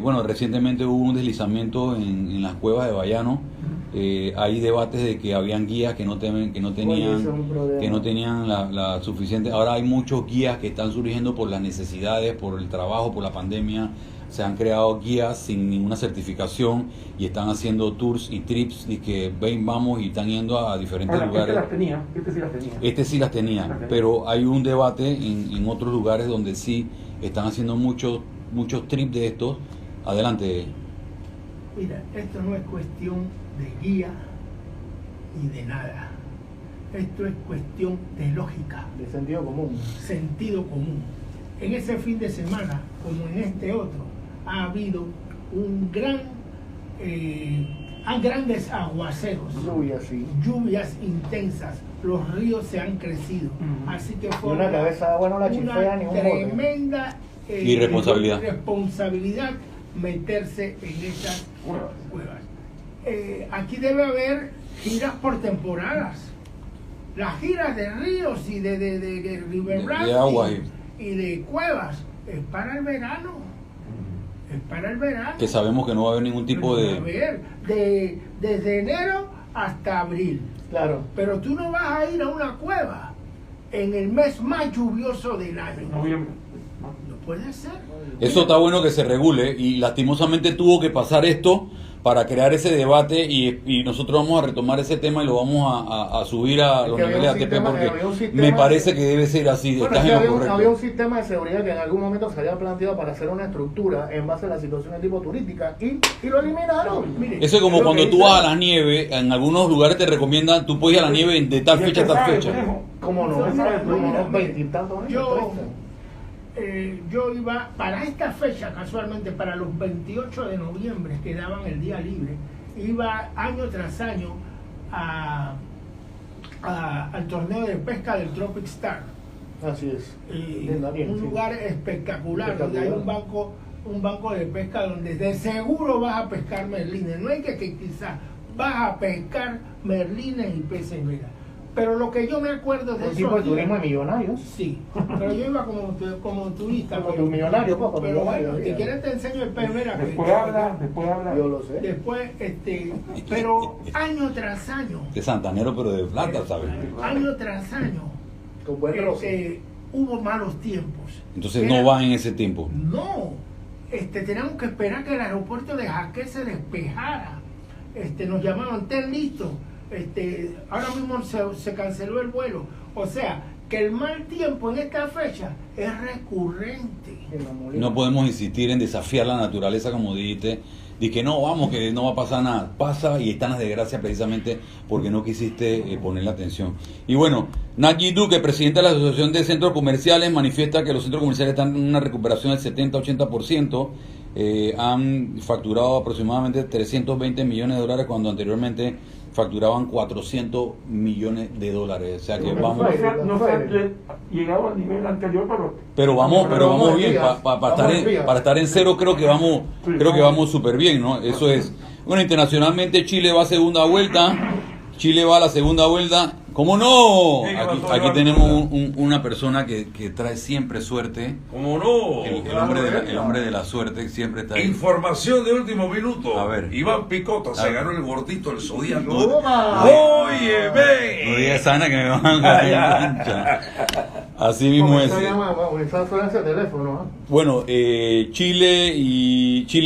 Bueno, recientemente hubo un deslizamiento en las cuevas de Bayano. Hay debates de que habían guías que no tenían la suficiente. Ahora hay muchos guías que están surgiendo por las necesidades, por el trabajo, por la pandemia. Se han creado guías sin ninguna certificación y están haciendo tours y trips y que vamos y están yendo a diferentes lugares. Este sí las tenía, pero hay un debate en otros lugares donde sí están haciendo muchos trips de estos. Adelante. Mira, esto no es cuestión de guía y de nada. Esto es cuestión de lógica. De sentido común. Sentido común. En ese fin de semana, como en este otro, ha habido grandes aguaceros. Lluvias intensas. Los ríos se han crecido. Así que fue una cabeza de agua no la chifea ni un bote. Tremenda irresponsabilidad meterse en esas cuevas. Aquí debe haber giras por temporadas. Las giras de ríos y de river rafting y de cuevas es para el verano. Es para el verano. Que sabemos que no va a haber ningún tipo desde enero hasta abril. Claro. Pero tú no vas a ir a una cueva en el mes más lluvioso del año. Noviembre. No puede ser. Eso está bueno que se regule y lastimosamente tuvo que pasar esto para crear ese debate y nosotros vamos a retomar ese tema y lo vamos a subir a los niveles de ATP porque me parece que debe ser así. Bueno, había un sistema de seguridad que en algún momento se había planteado para hacer una estructura en base a la situación de tipo turística y lo eliminaron. Eso es como cuando tú vas a la nieve, en algunos lugares te recomiendan, tú puedes ir a la nieve de tal fecha a tal fecha. ¿Cómo no? Unos 20 y tantos años. Yo iba para esta fecha, casualmente para los 28 de noviembre que daban el día libre, iba año tras año al torneo de pesca del Tropic Star. Así es. Un lugar espectacular, donde hay un banco de pesca donde de seguro vas a pescar merlines. No es que quizás vas a pescar merlines y peces vela. Pero lo que yo me acuerdo de eso. Un tipo de turismo de millonarios. Sí, pero yo iba como turista. Como tu millonario, papá. Pero bueno, si quieres te enseño el pez vera. Después habla. Yo lo sé. Después, pero año tras año. De santanero, pero de plata, ¿sabes? Año tras año. Con buen hubo malos tiempos. Entonces no va en ese tiempo. No, teníamos que esperar que el aeropuerto de Jaque se despejara. Nos llamaban, ten listo. Ahora mismo se canceló el vuelo. O sea, que el mal tiempo en esta fecha es recurrente. No podemos insistir en desafiar la naturaleza, como dijiste, de que no, vamos, que no va a pasar nada. Pasa y están las desgracias precisamente porque no quisiste ponerle atención. Y bueno, Naki Duque, presidente de la Asociación de Centros Comerciales, manifiesta que los centros comerciales están en una recuperación del 70-80%. Han facturado aproximadamente 320 millones de dólares cuando anteriormente facturaban 400 millones de dólares. O sea que vamos. No se ha llegado al nivel anterior, pero vamos bien. Para estar en cero creo que vamos súper bien, ¿no? Eso es. Bueno, internacionalmente Chile va a segunda vuelta. Chile va a la segunda vuelta. ¿Cómo no? Aquí tenemos una persona que trae siempre suerte. ¿Cómo no? El hombre de la suerte siempre está ahí. Información de último minuto. A ver. Iván Picota se ganó el gordito el Zodíaco. Oye, ve. No digas Ana que me van a cancha. Así mismo es. Bueno, Chile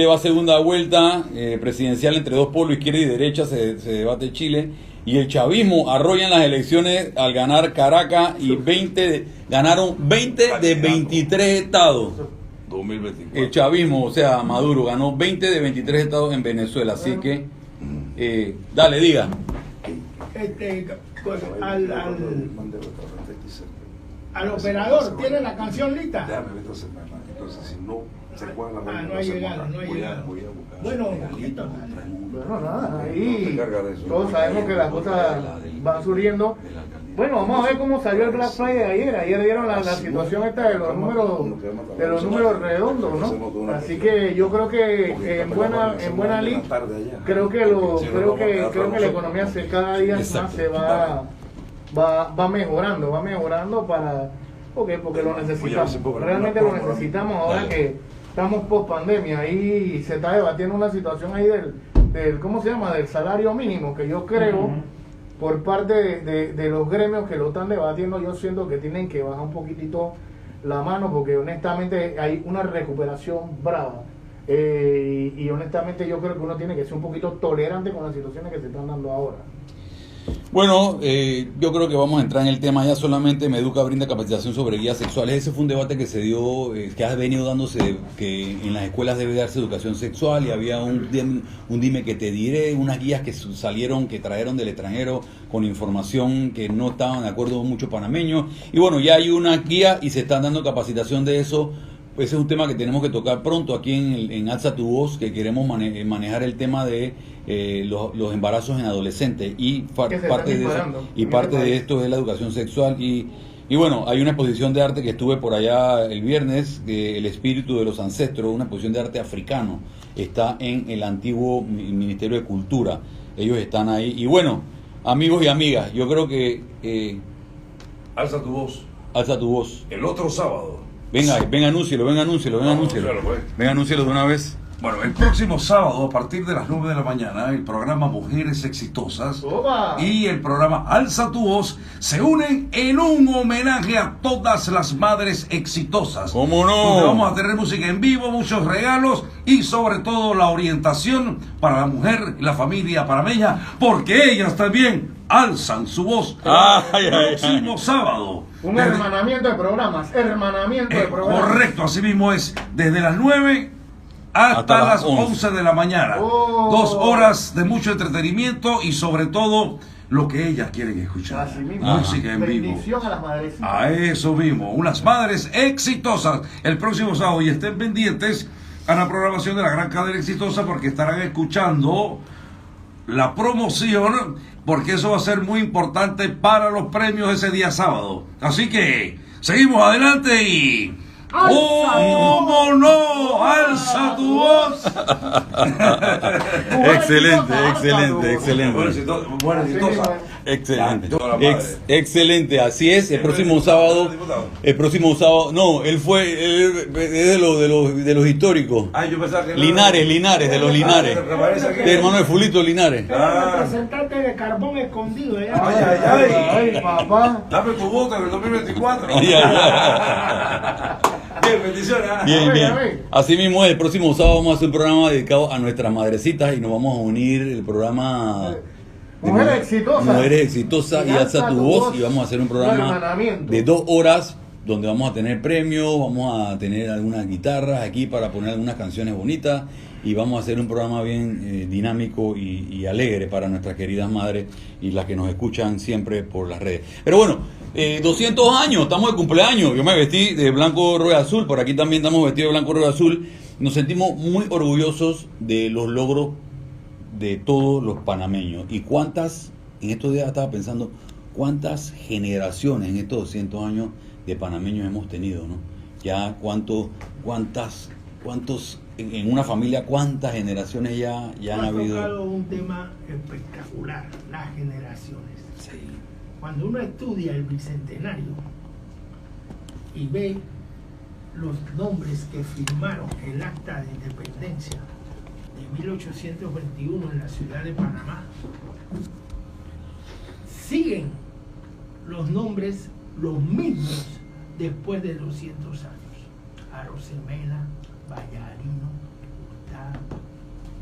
va a segunda vuelta presidencial entre dos polos, izquierda y derecha, se debate Chile. Y el chavismo arrolla en las elecciones al ganar Caracas y ganaron 20 de 23 estados. 2024. El chavismo, o sea, Maduro, ganó 20 de 23 estados en Venezuela. Así que, dale, diga. Al operador, ¿tiene la canción lista? Déjame ver esta semana. Entonces, si no se juega la no ha llegado, no ha llegado. Bueno, nada, ahí todos sabemos que las cosas van surgiendo. Bueno, vamos a ver cómo salió el Black Friday ayer. Ayer dieron la situación esta de los números redondos, ¿no? Así que yo creo que en buena ley, creo que la economía cada día más se va mejorando para porque lo necesitamos. Realmente lo necesitamos ahora que estamos post pandemia y se está debatiendo una situación ahí del ¿cómo se llama? Del salario mínimo, que yo creo por parte de los gremios que lo están debatiendo, yo siento que tienen que bajar un poquitito la mano, porque honestamente hay una recuperación brava. Y honestamente yo creo que uno tiene que ser un poquito tolerante con las situaciones que se están dando ahora. Bueno, yo creo que vamos a entrar en el tema ya. Solamente Meduca brinda capacitación sobre guías sexuales. Ese fue un debate que se dio, que ha venido dándose, que en las escuelas debe darse educación sexual, y había un dime que te diré, unas guías que salieron, que trajeron del extranjero con información que no estaban de acuerdo muchos panameños. Y bueno, ya hay una guía y se están dando capacitación de eso. Ese es un tema que tenemos que tocar pronto aquí en Alza tu Voz, que queremos manejar el tema de los embarazos en adolescentes, y parte de esto es la educación sexual. Y bueno, hay una exposición de arte que estuve por allá el viernes, El espíritu de los ancestros, una exposición de arte africano, está en el antiguo Ministerio de Cultura, ellos están ahí. Y bueno, amigos y amigas, yo creo que Alza tu voz. Alza tu voz. El otro sábado. Venga, anúncielo. Venga, anúncielo de una vez. Bueno, el próximo sábado, a partir de las 9 de la mañana, el programa Mujeres Exitosas y el programa Alza tu Voz se unen en un homenaje a todas las madres exitosas. ¿Cómo no? Donde vamos a tener música en vivo, muchos regalos y sobre todo la orientación para la mujer y la familia panameña, porque ellas también alzan su voz. El próximo sábado. Un hermanamiento de programas, Correcto, así mismo es. Desde las 9 hasta las 11 de la mañana. 2 horas de mucho entretenimiento y sobre todo lo que ellas quieren escuchar. Música en vivo. Bendición a las madrecitas. A eso mismo, unas madres exitosas el próximo sábado, y estén pendientes a la programación de la Gran Cadena Exitosa, porque estarán escuchando la promoción, porque eso va a ser muy importante para los premios ese día sábado. Así que seguimos adelante y ¡cómo no! ¡Alza tu voz! Excelente, así es. El próximo sábado, no, él es de los históricos. Yo pensaba que Linares, de los Linares, de hermano de Fulito Linares. El representante de Carbón Escondido. Ay, papá. Dame tu voto en el 2024. Bien, bendiciones. Bien. Así mismo, el próximo sábado vamos a hacer un programa dedicado a nuestras madrecitas y nos vamos a unir el programa Mujeres Exitosas y Alza tu Voz, y vamos a hacer un programa de 2 horas donde vamos a tener premios, vamos a tener algunas guitarras aquí para poner algunas canciones bonitas, y vamos a hacer un programa bien dinámico y alegre para nuestras queridas madres y las que nos escuchan siempre por las redes. Pero bueno, 200 años, estamos de cumpleaños. Yo me vestí de blanco, rojo y azul, por aquí también estamos vestidos de blanco, rojo y azul. Nos sentimos muy orgullosos de los logros de todos los panameños. Y cuántas, en estos días estaba pensando, cuántas generaciones en estos 200 años de panameños hemos tenido, ¿no? Ya cuántos en una familia, cuántas generaciones ya han habido. Ha tocado un tema espectacular, las generaciones. Sí. Cuando uno estudia el Bicentenario y ve los nombres que firmaron el Acta de Independencia de 1821 en la ciudad de Panamá, siguen los nombres los mismos después de 200 años. Arosemena, Vallarino, Hurtado,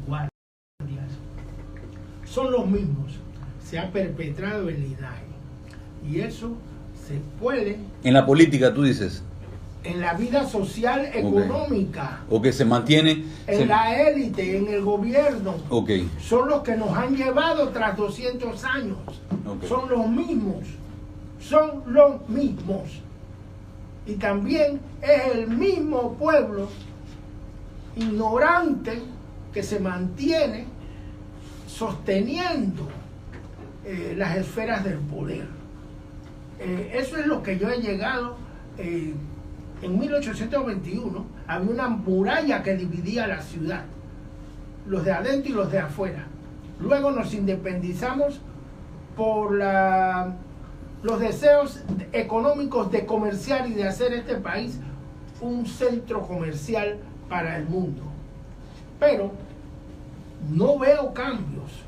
Guardias, son los mismos. Se ha perpetrado el linaje, y eso se puede En la política, tú dices. en la vida social, económica, O que se mantiene. en la élite, en el gobierno. Ok. Son los que nos han llevado tras 200 años. Ok. Son los mismos. Y también es el mismo pueblo ignorante que se mantiene sosteniendo las esferas del poder. Eso es lo que yo he llegado. En 1821 había una muralla que dividía la ciudad, los de adentro y los de afuera. Luego nos independizamos por los deseos económicos de comerciar y de hacer este país un centro comercial para el mundo. Pero no veo cambios,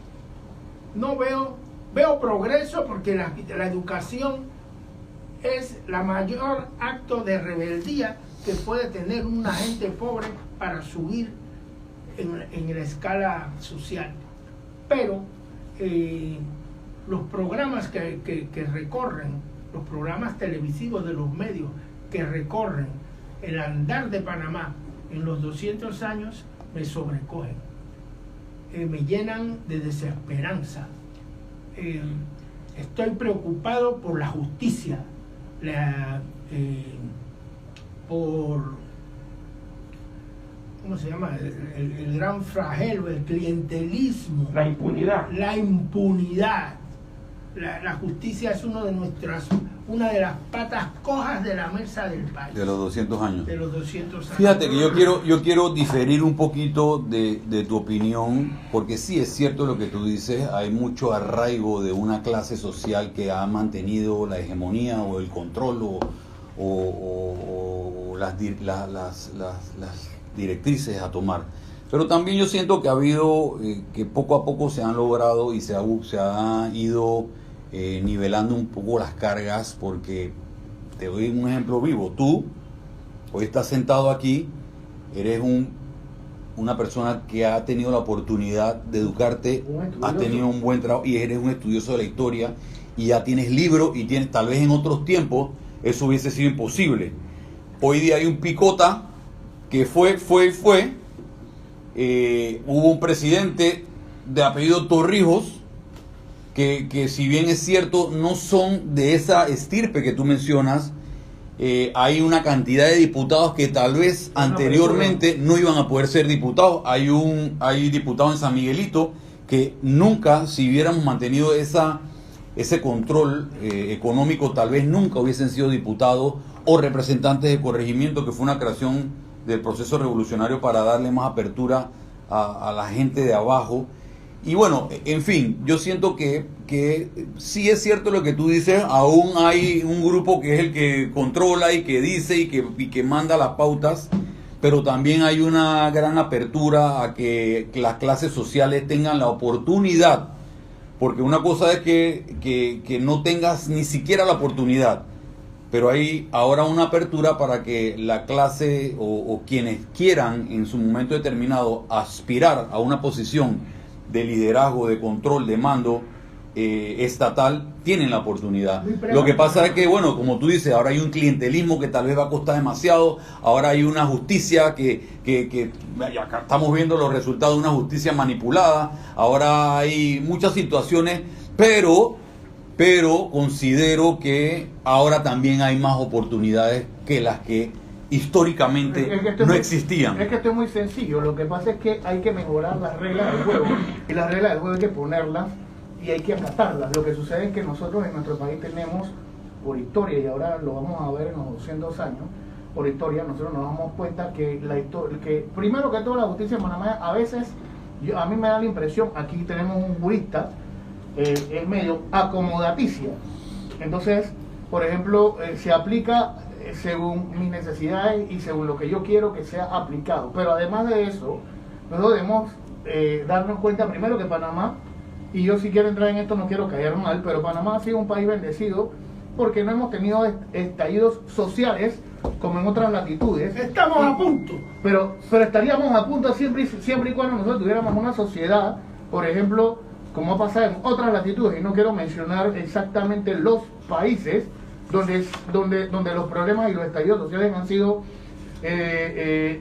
veo progreso, porque la educación es la mayor acto de rebeldía que puede tener una gente pobre para subir en la escala social. Pero los programas que recorren, los programas televisivos de los medios que recorren el andar de Panamá en los 200 años me sobrecogen, me llenan de desesperanza. Estoy preocupado por la justicia, por, ¿cómo se llama? El gran flagelo, el clientelismo, La impunidad. la impunidad. La justicia es una de las patas cojas de la mesa del país. De los 200 años. De los 200 años. Fíjate que yo quiero diferir un poquito de tu opinión, porque sí es cierto lo que tú dices, hay mucho arraigo de una clase social que ha mantenido la hegemonía o el control o las directrices a tomar. Pero también yo siento que ha habido, que poco a poco se han logrado y se ha ido nivelando un poco las cargas, porque te doy un ejemplo vivo. Tú hoy estás sentado aquí, eres una persona que ha tenido la oportunidad de educarte, has tenido un buen trabajo y eres un estudioso de la historia y ya tienes libros y tienes, tal vez en otros tiempos eso hubiese sido imposible. Hoy día hay un picota que fue. Hubo un presidente de apellido Torrijos que si bien es cierto no son de esa estirpe que tú mencionas, hay una cantidad de diputados que tal vez anteriormente no iban a poder ser diputados. Hay diputados en San Miguelito que nunca, si hubiéramos mantenido ese control económico, tal vez nunca hubiesen sido diputados o representantes de corregimiento, que fue una creación del proceso revolucionario para darle más apertura a la gente de abajo. Y bueno, en fin, yo siento que sí es cierto lo que tú dices, aún hay un grupo que es el que controla y que dice y que manda las pautas, pero también hay una gran apertura a que las clases sociales tengan la oportunidad, porque una cosa es que no tengas ni siquiera la oportunidad, pero hay ahora una apertura para que la clase o quienes quieran en su momento determinado aspirar a una posición de liderazgo, de control, de mando estatal, tienen la oportunidad. Lo que pasa es que, bueno, como tú dices, ahora hay un clientelismo que tal vez va a costar demasiado, ahora hay una justicia que acá estamos viendo los resultados de una justicia manipulada, ahora hay muchas situaciones, pero considero que ahora también hay más oportunidades que las que históricamente no existían. Es que esto es muy sencillo. Lo que pasa es que hay que mejorar las reglas del juego, y las reglas del juego hay que ponerlas y hay que acatarlas. Lo que sucede es que nosotros en nuestro país tenemos, por historia, y ahora lo vamos a ver en los 200 años, por historia nosotros nos damos cuenta que primero que todo la justicia en Panamá a veces, a mí me da la impresión, aquí tenemos un jurista, es medio acomodaticia. Entonces, por ejemplo, se aplica según mis necesidades y según lo que yo quiero que sea aplicado. Pero además de eso, nosotros debemos darnos cuenta primero que Panamá, y yo si quiero entrar en esto no quiero caer mal, pero Panamá ha sido un país bendecido porque no hemos tenido estallidos sociales como en otras latitudes. Estamos a punto. Pero estaríamos a punto siempre y cuando nosotros tuviéramos una sociedad, por ejemplo, como ha pasado en otras latitudes, y no quiero mencionar exactamente los países donde los problemas y los estallidos sociales han sido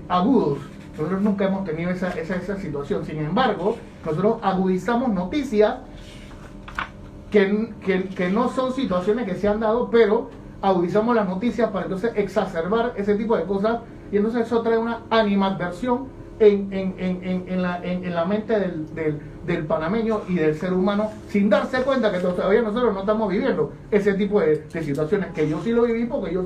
agudos. Nosotros nunca hemos tenido esa situación. Sin embargo, nosotros agudizamos noticias que no son situaciones que se han dado, pero agudizamos las noticias para entonces exacerbar ese tipo de cosas, y entonces eso trae una animadversión en la mente del panameño y del ser humano, sin darse cuenta que todavía nosotros no estamos viviendo ese tipo de situaciones, que yo sí lo viví, porque yo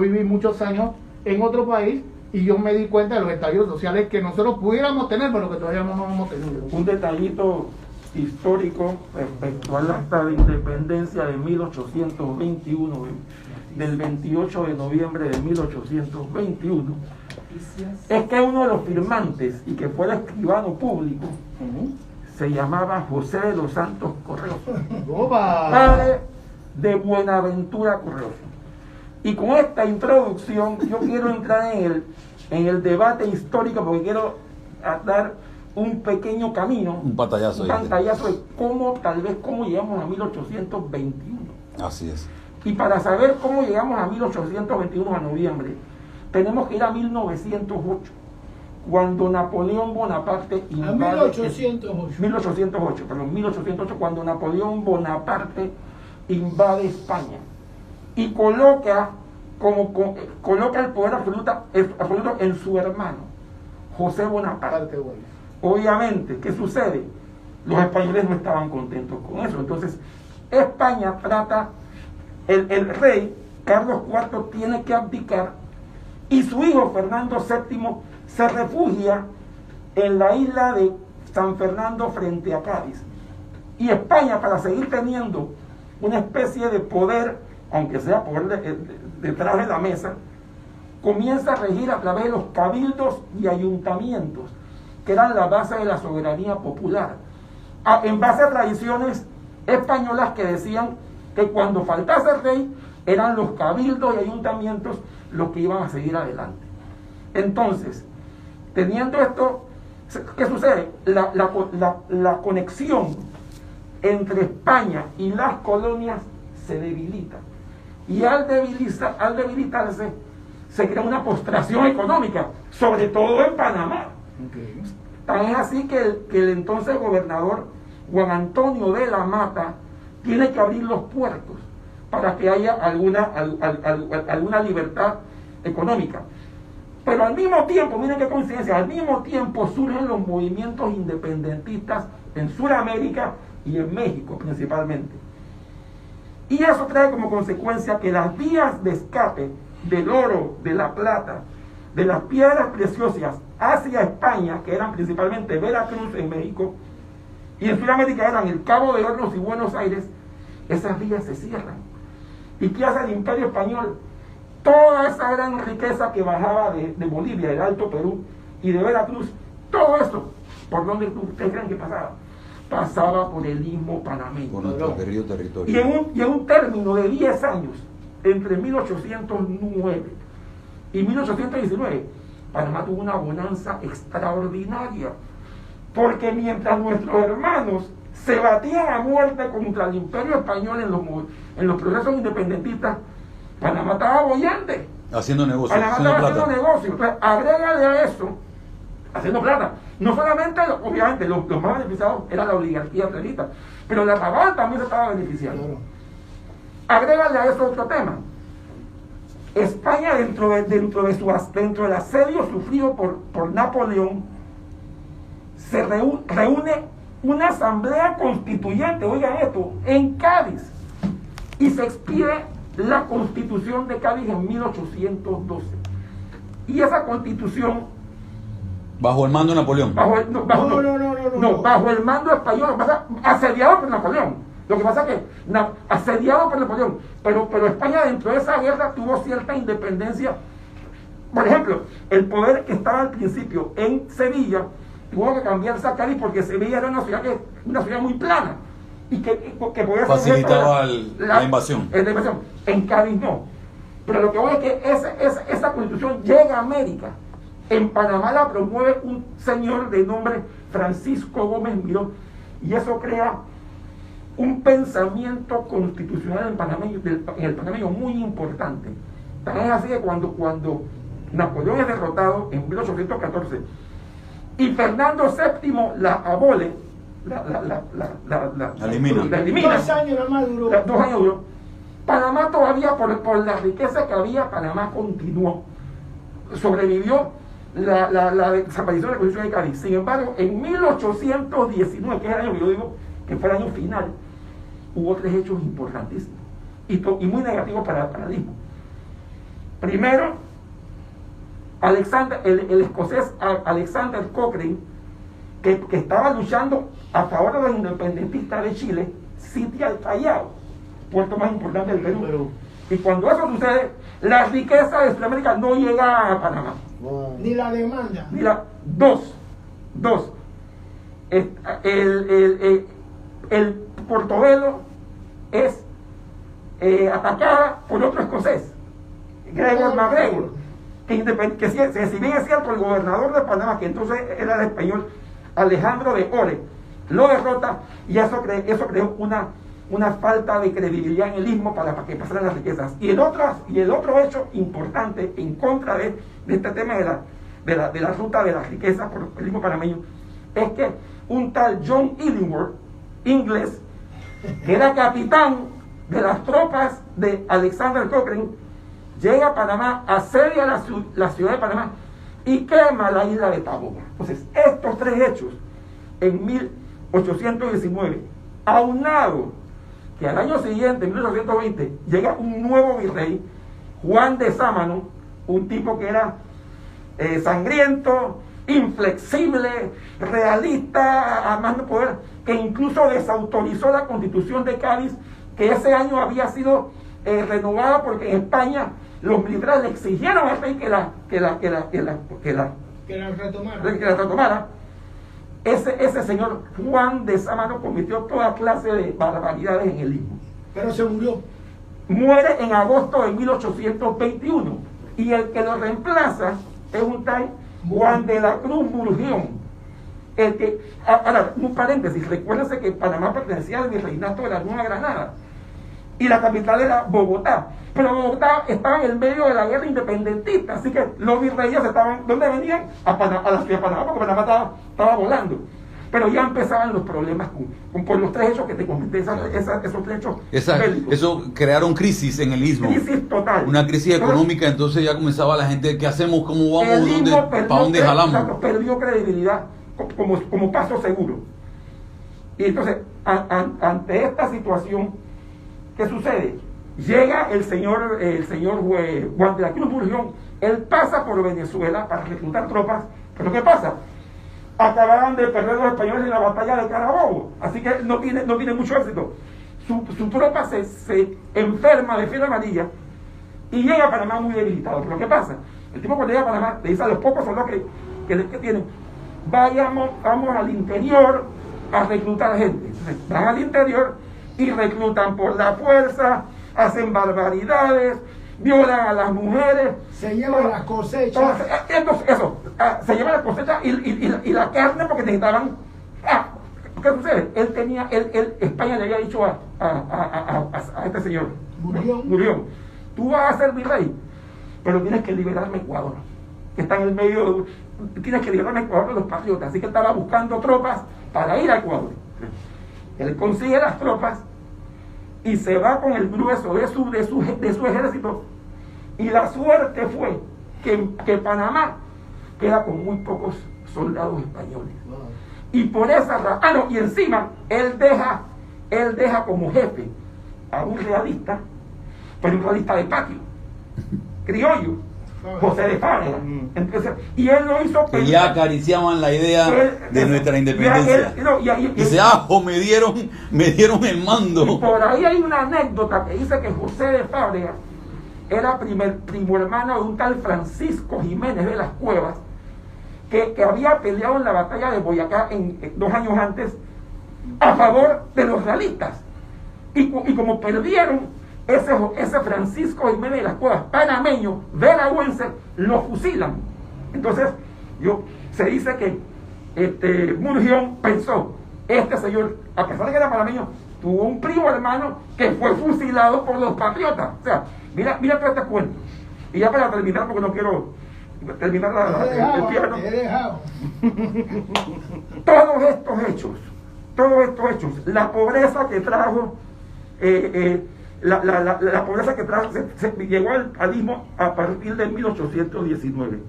viví muchos años en otro país y yo me di cuenta de los estallidos sociales que nosotros pudiéramos tener, pero que todavía no hemos tenido. Un detallito histórico respecto al acta de independencia de 1821. del 28 de noviembre de 1821 es que uno de los firmantes y que fue el escribano público se llamaba José de los Santos Correos, padre de Buenaventura Correos. Y con esta introducción yo quiero entrar en el debate histórico, porque quiero dar un pequeño camino, un pantallazo de cómo llegamos a 1821. Así es. Y para saber cómo llegamos a 1821 a noviembre, tenemos que ir a 1908, cuando Napoleón Bonaparte invade... 1808, cuando Napoleón Bonaparte invade España y coloca el poder absoluto en su hermano, José Bonaparte. Obviamente, ¿qué sucede? Los españoles no estaban contentos con eso. Entonces, España trata, el rey Carlos IV tiene que abdicar y su hijo Fernando VII se refugia en la isla de San Fernando frente a Cádiz. Y España, para seguir teniendo una especie de poder, aunque sea poder detrás de la mesa, comienza a regir a través de los cabildos y ayuntamientos, que eran la base de la soberanía popular, en base a tradiciones españolas que decían que cuando faltase el rey, eran los cabildos y ayuntamientos los que iban a seguir adelante. Entonces, teniendo esto, ¿qué sucede? La conexión entre España y las colonias se debilita. Y al debilitarse, se crea una postración económica, sobre todo en Panamá. Tan es así que el entonces gobernador Juan Antonio de la Mata tiene que abrir los puertos para que haya alguna libertad económica. Pero al mismo tiempo, miren qué coincidencia, al mismo tiempo surgen los movimientos independentistas en Sudamérica y en México principalmente. Y eso trae como consecuencia que las vías de escape del oro, de la plata, de las piedras preciosas hacia España, que eran principalmente Veracruz en México, y en Sudamérica eran el Cabo de Hornos y Buenos Aires, esas vías se cierran. ¿Y qué hace el Imperio Español? Toda esa gran riqueza que bajaba de Bolivia, del Alto Perú y de Veracruz, todo eso, ¿por dónde ustedes creen que pasaba? Pasaba por el Istmo Panameño. Por nuestro querido territorio. Y en un término de 10 años, entre 1809 y 1819, Panamá tuvo una bonanza extraordinaria, porque mientras nuestros hermanos se batían a muerte contra el Imperio Español en los procesos independentistas, Panamá estaba bollante. Haciendo negocios. Panamá estaba haciendo negocios. Entonces, agrégale a eso, haciendo plata. No solamente, obviamente, los más beneficiados era la oligarquía realista, pero la Raval también se estaba beneficiando. Claro. Agrégale a eso otro tema. España, dentro del asedio sufrido por Napoleón, se reúne una asamblea constituyente, oigan esto, en Cádiz, y se expide la Constitución de Cádiz en 1812. Y esa Constitución, bajo el mando de Napoleón. Bajo el mando español, asediado por Napoleón. Lo que pasa es que asediado por Napoleón, pero España dentro de esa guerra tuvo cierta independencia. Por ejemplo, el poder que estaba al principio en Sevilla tuvo que cambiarse a Cádiz, porque Sevilla era una ciudad muy plana y que podía facilitaba la invasión. En Cádiz no. Pero lo que voy es que esa Constitución llega a América. En Panamá la promueve un señor de nombre Francisco Gómez Miró, y eso crea un pensamiento constitucional en el panameño muy importante. Tan es así que cuando Napoleón es derrotado en 1814 y Fernando VII la abole, la elimina. 2 años nomás duró. 2 años duró. Panamá todavía, por la riqueza que había, Panamá continuó. Sobrevivió la desaparición de la Constitución de Cádiz. Sin embargo, en 1819, que es el año que yo digo que fue el año final, hubo 3 hechos importantísimos y muy negativos para el paradigma. Primero, el escocés Alexander Cochrane, que estaba luchando a favor de los independentistas de Chile, sitia el Callao, puerto más importante del Perú. Y cuando eso sucede, la riqueza de Sudamérica no llega a Panamá. Ni la demanda. Mira, dos. El Portobelo es atacada por otro escocés, Gregor MacGregor, que si bien es cierto, el gobernador de Panamá, que entonces era el español Alejandro de Ore, lo derrota, y eso creó una falta de credibilidad en el istmo para que pasaran las riquezas. Y el otro hecho importante en contra de este tema de la ruta de las riquezas por el istmo panameño es que un tal John Illingworth, inglés, que era capitán de las tropas de Alexander Cochrane, llega a Panamá, asedia la ciudad de Panamá y quema la isla de Taboga. Entonces, estos tres hechos en 1819, aunado que al año siguiente, en 1820, llega un nuevo virrey, Juan de Sámano, un tipo que era sangriento, inflexible, realista, a más no poder, que incluso desautorizó la Constitución de Cádiz, que ese año había sido renovada porque en España los militares le exigieron al rey que la retomara. Ese señor Juan de Sámano cometió toda clase de barbaridades en el istmo. Pero se murió. Muere en agosto de 1821 y el que lo reemplaza es un tal Juan de la Cruz Murgión. Ahora, un paréntesis, recuérdense que Panamá pertenecía al virreinato de la Nueva Granada y la capital era Bogotá, pero Bogotá estaba en el medio de la guerra independentista, así que los virreyes estaban, ¿dónde venían? A la ciudad de Panamá, porque Panamá estaba volando. Pero ya empezaban los problemas por los tres hechos que te comenté, esos tres hechos bélicos. Eso crearon crisis en el istmo. Crisis total. Una crisis económica, entonces ya comenzaba la gente, ¿qué hacemos? ¿Cómo vamos? ¿Para dónde jalamos? Perdió credibilidad como paso seguro. Y entonces, ante esta situación, ¿qué sucede? Llega el señor Juan de la Cruz Murgión, él pasa por Venezuela para reclutar tropas, pero ¿qué pasa? Acababan de perder los españoles en la batalla de Carabobo, así que no tiene mucho éxito. Su tropa se enferma de fiebre amarilla y llega a Panamá muy debilitado. Pero ¿qué pasa? El tipo cuando llega a Panamá le dice a los pocos soldados que tienen, vamos al interior a reclutar gente. Entonces, van al interior y reclutan por la fuerza, hacen barbaridades, violan a las mujeres, se llevan las cosechas. Se llevan la cosecha y la carne porque necesitaban. ¿Qué sucede? España le había dicho a este señor, Murió, tú vas a ser virrey, pero tienes que liberarme Ecuador, que está en el medio, tienes que liberarme Ecuador de los patriotas. Así que estaba buscando tropas para ir a Ecuador. Él consigue las tropas y se va con el grueso de su ejército, y la suerte fue que Panamá queda con muy pocos soldados españoles. Y por esa razón, y encima él deja como jefe a un realista, pero un realista de patio, criollo, José de Fábrega. Entonces, y él lo hizo que ya acariciaban la idea de nuestra independencia. Dice, me dieron el mando. Y por ahí hay una anécdota que dice que José de Fábrega era primo hermano de un tal Francisco Jiménez de las Cuevas, que había peleado en la batalla de Boyacá 2 años antes a favor de los realistas. Y como perdieron, ese Francisco Jiménez de las Cuevas, panameño, veragüense, lo fusilan. Entonces, se dice que Murgión pensó, este señor, a pesar de que era panameño, tuvo un primo hermano que fue fusilado por los patriotas. O sea, mira todo este cuento. Y ya para terminar, porque no quiero terminar el piano. Todos estos hechos, la pobreza que trajo, la pobreza que trajo, llegó al istmo a partir de 1819.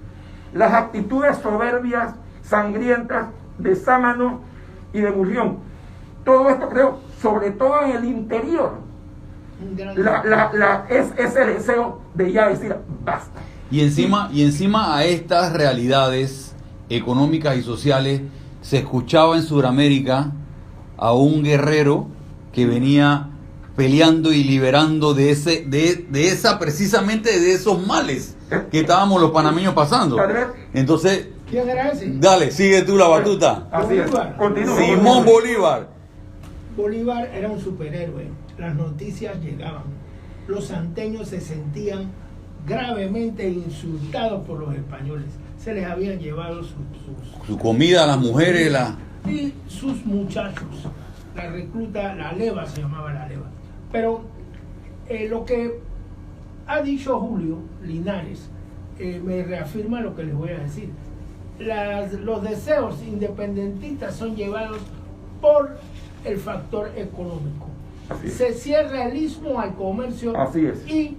Las actitudes soberbias, sangrientas de Sámano y de Murgión, todo esto creo, sobre todo en el interior, es ese deseo de ya decir basta. Y encima a estas realidades económicas y sociales se escuchaba en Sudamérica a un guerrero que venía peleando y liberando de esa precisamente de esos males que estábamos los panameños pasando. Entonces, ¿quién era ese? dale, sigue tú la batuta. Así es. Continúa. Simón Bolívar. Bolívar era un superhéroe. Las noticias llegaban. Los santeños se sentían gravemente insultados por los españoles. Se les habían llevado Su comida, las mujeres, y sus muchachos. La recluta, la leva se llamaba la leva. Pero lo que ha dicho Julio Linares me reafirma lo que les voy a decir. Los deseos independentistas son llevados por el factor económico. Se cierra el istmo al comercio. Así es. Y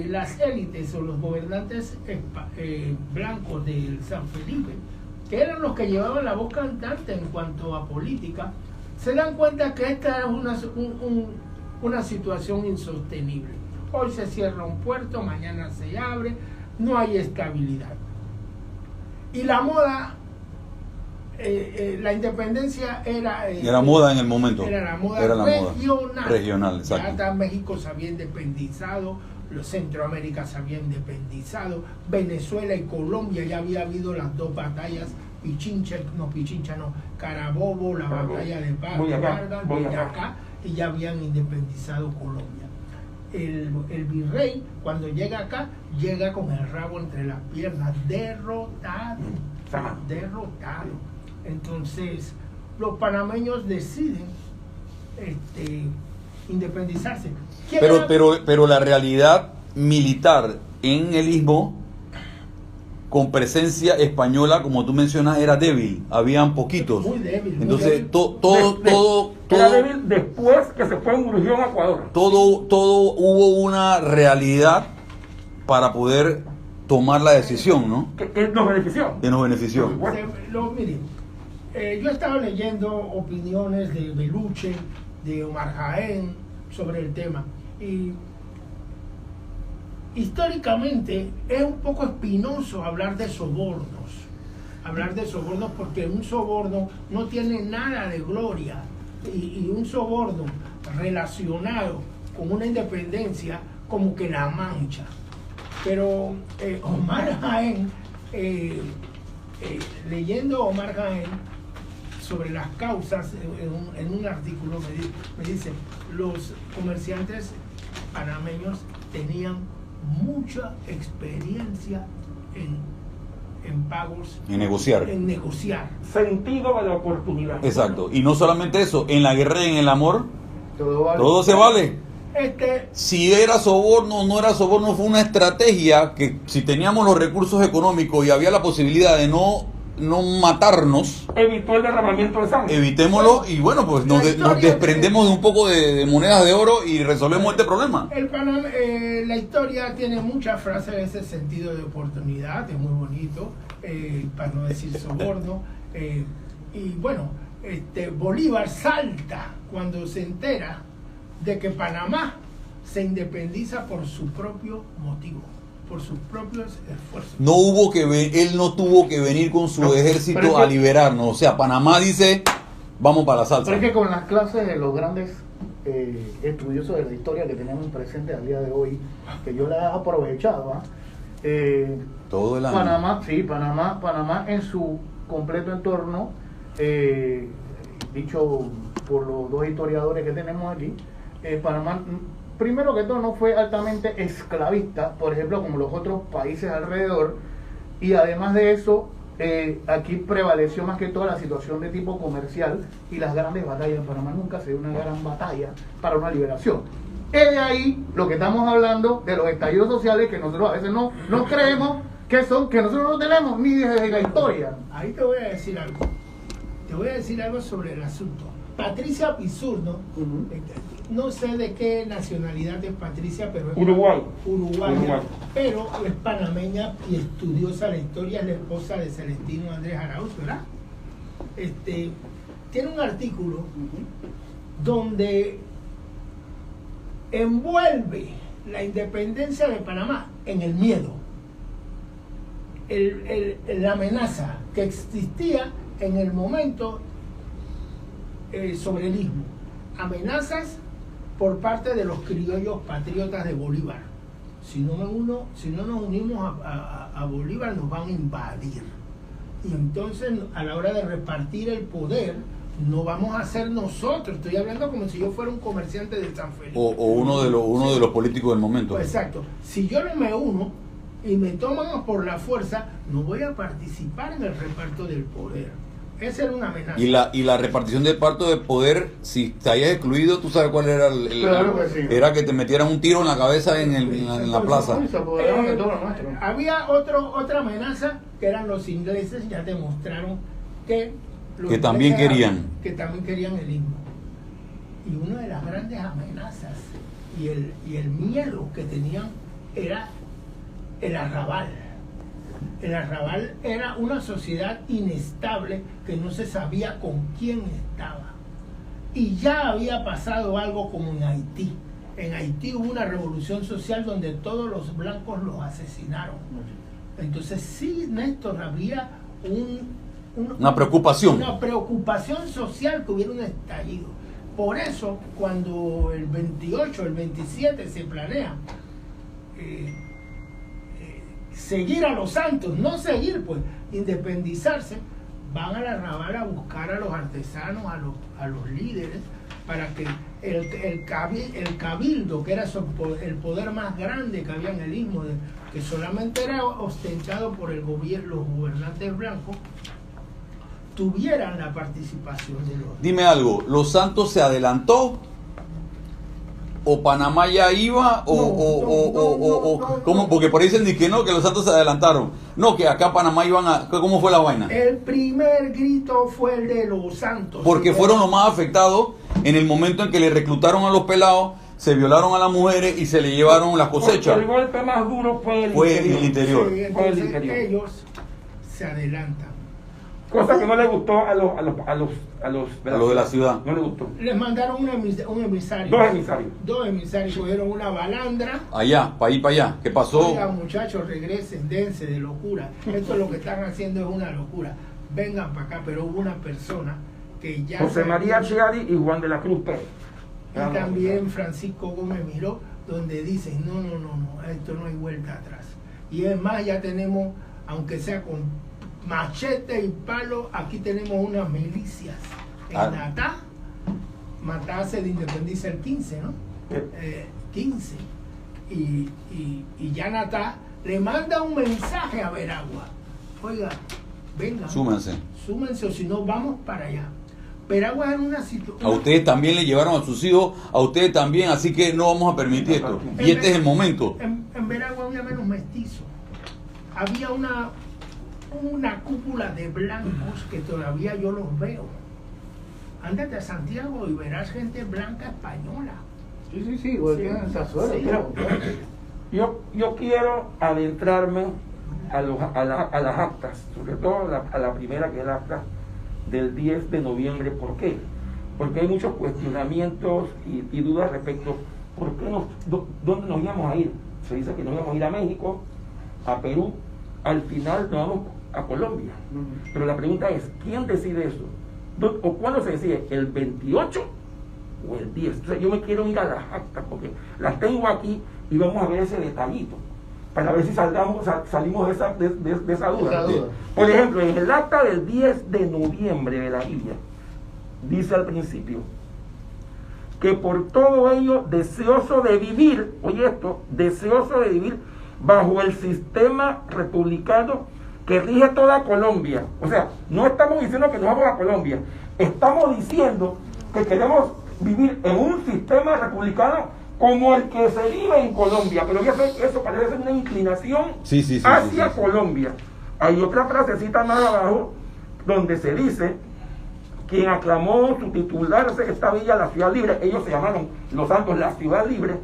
las élites o los gobernantes blancos del San Felipe, que eran los que llevaban la voz cantante en cuanto a política, se dan cuenta que esta es una situación insostenible. Hoy se cierra un puerto, mañana se abre, no hay estabilidad. Y la moda, la independencia era moda en el momento. Era la moda regional. Exacto. Ya México se había independizado, los Centroamérica se había independizado, Venezuela y Colombia ya había habido las dos batallas, Carabobo, la batalla de Vargas, Boyacá, y ya habían independizado Colombia. El virrey, cuando llega acá, llega con el rabo entre las piernas, derrotado. Entonces, los panameños deciden independizarse. Pero la realidad militar en el Istmo, con presencia española, como tú mencionas, era débil. Habían poquitos. Muy débil. Entonces, era débil después que se fue en Urgión a Ecuador. Todo hubo una realidad para poder tomar la decisión, ¿no? Que nos benefició. Que nos benefició. Miren, yo estaba leyendo opiniones de Beluche, de Omar Jaén sobre el tema, y históricamente es un poco espinoso hablar de sobornos porque un soborno no tiene nada de gloria, y un soborno relacionado con una independencia como que la mancha. Pero Omar Jaén, leyendo Omar Jaén sobre las causas, en un artículo me dice, los comerciantes panameños tenían mucha experiencia en pagos, en negociar. Sentido de la oportunidad. Exacto. Y no solamente eso, en la guerra y en el amor, todo se vale. Si era soborno o no era soborno, fue una estrategia que, si teníamos los recursos económicos y había la posibilidad de no matarnos, evitó el derramamiento de sangre. Evitémoslo, y bueno, pues nos desprendemos de un poco de monedas de oro y resolvemos este problema. La historia tiene muchas frases en ese sentido de oportunidad, es muy bonito, para no decir soborno. Y bueno, Bolívar salta cuando se entera de que Panamá se independiza por su propio motivo, por sus propios esfuerzos. Él no tuvo que venir con su ejército a liberarnos. O sea, Panamá dice, vamos para la salsa. Pero es que con las clases de los grandes estudiosos de la historia que tenemos presentes al día de hoy, que yo la he aprovechado, todo el año. Panamá en su completo entorno, dicho por los dos historiadores que tenemos aquí, Panamá, primero que todo, no fue altamente esclavista, por ejemplo, como los otros países alrededor, y además de eso, aquí prevaleció más que todo la situación de tipo comercial y las grandes batallas. En Panamá nunca se dio una gran batalla para una liberación. Es de ahí lo que estamos hablando de los estallidos sociales, que nosotros a veces no creemos que nosotros no tenemos ni desde la historia. Ahí te voy a decir algo. Te voy a decir algo sobre el asunto. Patricia Pisurno, no sé de qué nacionalidad es Patricia, pero es uruguaya, pero es panameña y estudiosa la historia, es la esposa de Celestino Andrés Arauz, ¿verdad? Tiene un artículo donde envuelve la independencia de Panamá en el miedo, la amenaza que existía en el momento sobre el istmo. amenazas por parte de los criollos patriotas de Bolívar. Si no nos unimos a Bolívar, nos van a invadir. Y entonces, a la hora de repartir el poder, no vamos a ser nosotros. Estoy hablando como si yo fuera un comerciante de San Felipe. O uno de los políticos del momento. Pues exacto. Si yo no me uno y me toman por la fuerza, no voy a participar en el reparto del poder. Esa era una amenaza. Y la repartición del parto de poder, si te hayas excluido, tú sabes cuál era Claro que sí. Era que te metieran un tiro en la cabeza en la plaza. Había otra amenaza que eran los ingleses. Ya demostraron que los también ingleses querían el himno. Y una de las grandes amenazas y el miedo que tenían era el arrabal. El arrabal era una sociedad inestable que no se sabía con quién estaba. Y ya había pasado algo como en Haití. En Haití hubo una revolución social donde todos los blancos los asesinaron. Entonces sí, Néstor, había una preocupación. Una preocupación social que hubiera un estallido. Por eso, cuando el 28, el 27 se planea seguir a los santos, no seguir, pues, independizarse, van al arrabal a buscar a los artesanos, a los líderes, para que el cabildo, que era el poder más grande que había en el istmo, que solamente era ostentado por los gobernantes blancos, tuvieran la participación de los... Dime algo, ¿Los Santos se adelantó? ¿O Panamá ya iba? ¿Cómo? Porque por ahí dicen que no, que los Santos se adelantaron. No, que acá Panamá iban a... ¿Cómo fue la vaina? El primer grito fue el de los Santos. Porque fueron los más afectados en el momento en que le reclutaron a los pelados, se violaron a las mujeres y se le llevaron las cosechas. El golpe más duro fue el interior. Sí, entonces ellos se adelantan. Cosa que no le gustó a los de la ciudad. No le gustó. Les mandaron un emisario. Dos emisarios. Cogieron una balandra. Allá, para allá. ¿Qué pasó? Oigan, muchachos, regresen, dense de locura. Esto es lo que están haciendo, es una locura. Vengan para acá, pero hubo una persona que ya... José María Chiari y Juan de la Cruz Pérez. Y también Francisco Gómez Miró, donde dicen, no, esto no hay vuelta atrás. Y es más, ya tenemos, aunque sea con machete y palo, aquí tenemos unas milicias. En Natá, Matá se independiza el 15, ¿no? 15. Y ya Natá le manda un mensaje a Veragua. Oiga, vengan. Súmense o si no, vamos para allá. Veragua era una situación... A ustedes también le llevaron a sus hijos, a ustedes también, así que no vamos a permitir esto. Y este es el momento. En Veragua había menos mestizos. Había una cúpula de blancos que todavía yo los veo. Ándate a Santiago y verás gente blanca española. Sí, igual que en Sassuolo. Yo quiero adentrarme a las actas, sobre todo a la primera, que es la acta del 10 de noviembre. ¿Por qué? Porque hay muchos cuestionamientos y dudas respecto ¿por qué dónde nos íbamos a ir? Se dice que nos íbamos a ir a México, a Perú, al final nos vamos a Colombia. Pero la pregunta es, ¿quién decide eso? ¿O cuándo se decide? ¿El 28 o el 10? Entonces yo me quiero ir a las actas porque las tengo aquí y vamos a ver ese detallito para ver si salimos de esa duda. Por ejemplo, en el acta del 10 de noviembre de la Biblia dice al principio que por todo ello deseoso de vivir, oye esto, deseoso de vivir bajo el sistema republicano que rige toda Colombia. O sea, no estamos diciendo que nos vamos a Colombia, estamos diciendo que queremos vivir en un sistema republicano como el que se vive en Colombia. Pero eso parece ser una inclinación hacia Colombia. Hay otra frasecita más abajo donde se dice: quien aclamó su titular esta villa, la ciudad libre, ellos se llamaron los Santos la ciudad libre,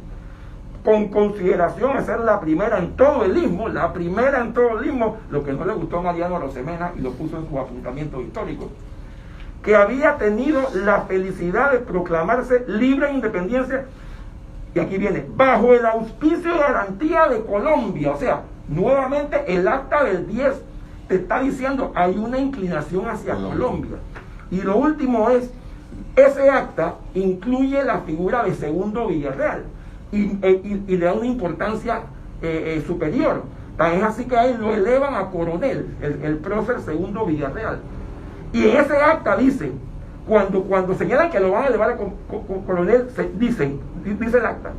con consideración de ser la primera en todo el istmo, lo que no le gustó a Mariano Rosemena y lo puso en sus apuntamientos históricos, que había tenido la felicidad de proclamarse libre e independencia, y aquí viene, bajo el auspicio y garantía de Colombia. O sea, nuevamente el acta del 10 te está diciendo, hay una inclinación hacia Colombia. Y lo último es ese acta incluye la figura de Segundo Villarreal y le da una importancia superior. Tan es así que a él lo elevan a coronel, el prócer Segundo Villarreal. Y en ese acta dice, cuando señalan que lo van a elevar a coronel, dice el acta,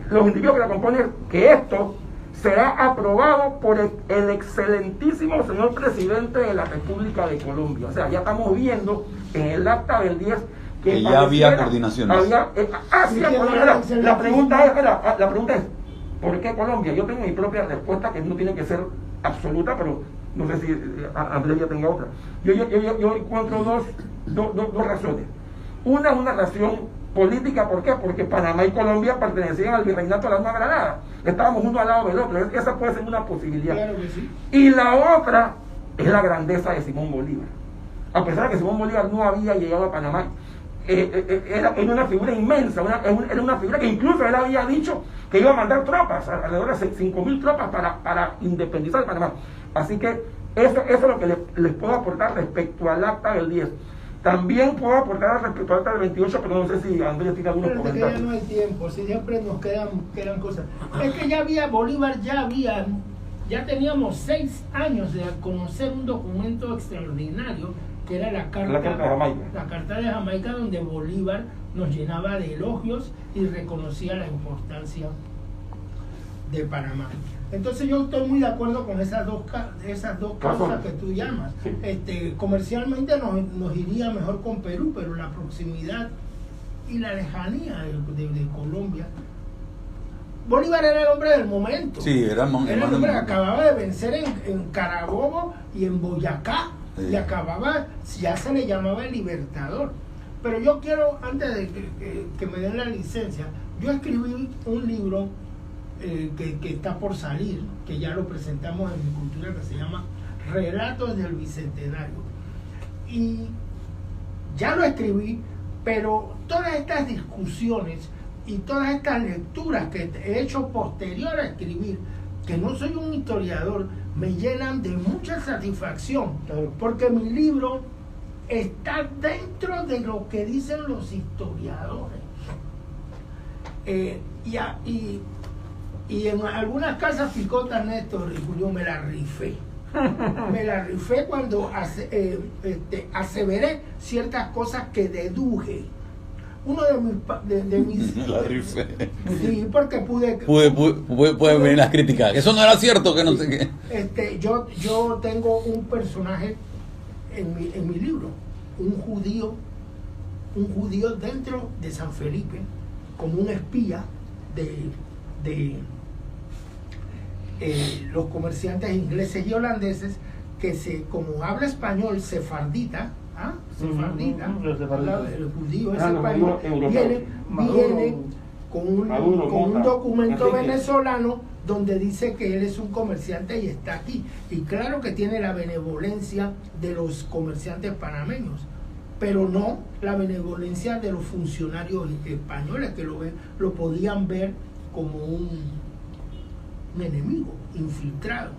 los individuos que la componen, que esto será aprobado por el excelentísimo señor presidente de la República de Colombia. O sea, ya estamos viendo en el acta del 10 que ya había coordinaciones. La pregunta es, ¿por qué Colombia? Yo tengo mi propia respuesta que no tiene que ser absoluta, pero no sé si Andrés ya tenga otra. Yo encuentro dos razones. Una es una razón política, ¿por qué? Porque Panamá y Colombia pertenecían al virreinato de la Nueva Granada. Estábamos uno al lado del otro. Esa puede ser una posibilidad. Claro que sí. Y la otra es la grandeza de Simón Bolívar. A pesar de que Simón Bolívar no había llegado a Panamá, era una figura inmensa, era una figura que incluso él había dicho que iba a mandar tropas, alrededor de 5.000 tropas para independizar Panamá. Así que eso es lo que les puedo aportar respecto al acta del 10. También puedo aportar respecto al acta del 28, pero no sé si Andrés tiene algunos comentarios. Que ya no hay tiempo, si siempre nos quedan cosas. Es que ya había, Bolívar ya teníamos 6 años de conocer un documento extraordinario que era la Carta de Jamaica, donde Bolívar nos llenaba de elogios y reconocía la importancia de Panamá. Entonces yo estoy muy de acuerdo con esas dos causas que tú llamas. Sí. Comercialmente nos iría mejor con Perú, pero la proximidad y la lejanía de Colombia. Bolívar era el hombre del momento. Sí, era el hombre que acababa de vencer en Carabobo y en Boyacá. Sí. Y ya se le llamaba el Libertador. Pero yo quiero, antes de que me den la licencia, yo escribí un libro que está por salir, que ya lo presentamos en Mi Cultura, que se llama Relatos del Bicentenario. Y ya lo escribí, pero todas estas discusiones y todas estas lecturas que he hecho posterior a escribir, que no soy un historiador, me llenan de mucha satisfacción, porque mi libro está dentro de lo que dicen los historiadores. Y en algunas casas picotas, Néstor y Julio, me la rifé. Me la rifé cuando aseveré ciertas cosas que deduje. Uno de mis la rifé. Sí, porque pude venir las críticas. Eso no era cierto, que no sé qué. Yo tengo un personaje en mi libro, un judío dentro de San Felipe, como un espía de los comerciantes ingleses y holandeses, que como habla español sefardita, el judío es español, viene con un documento venezolano donde dice que él es un comerciante y está aquí. Y claro que tiene la benevolencia de los comerciantes panameños, pero no la benevolencia de los funcionarios españoles, que lo podían ver como un enemigo infiltrado.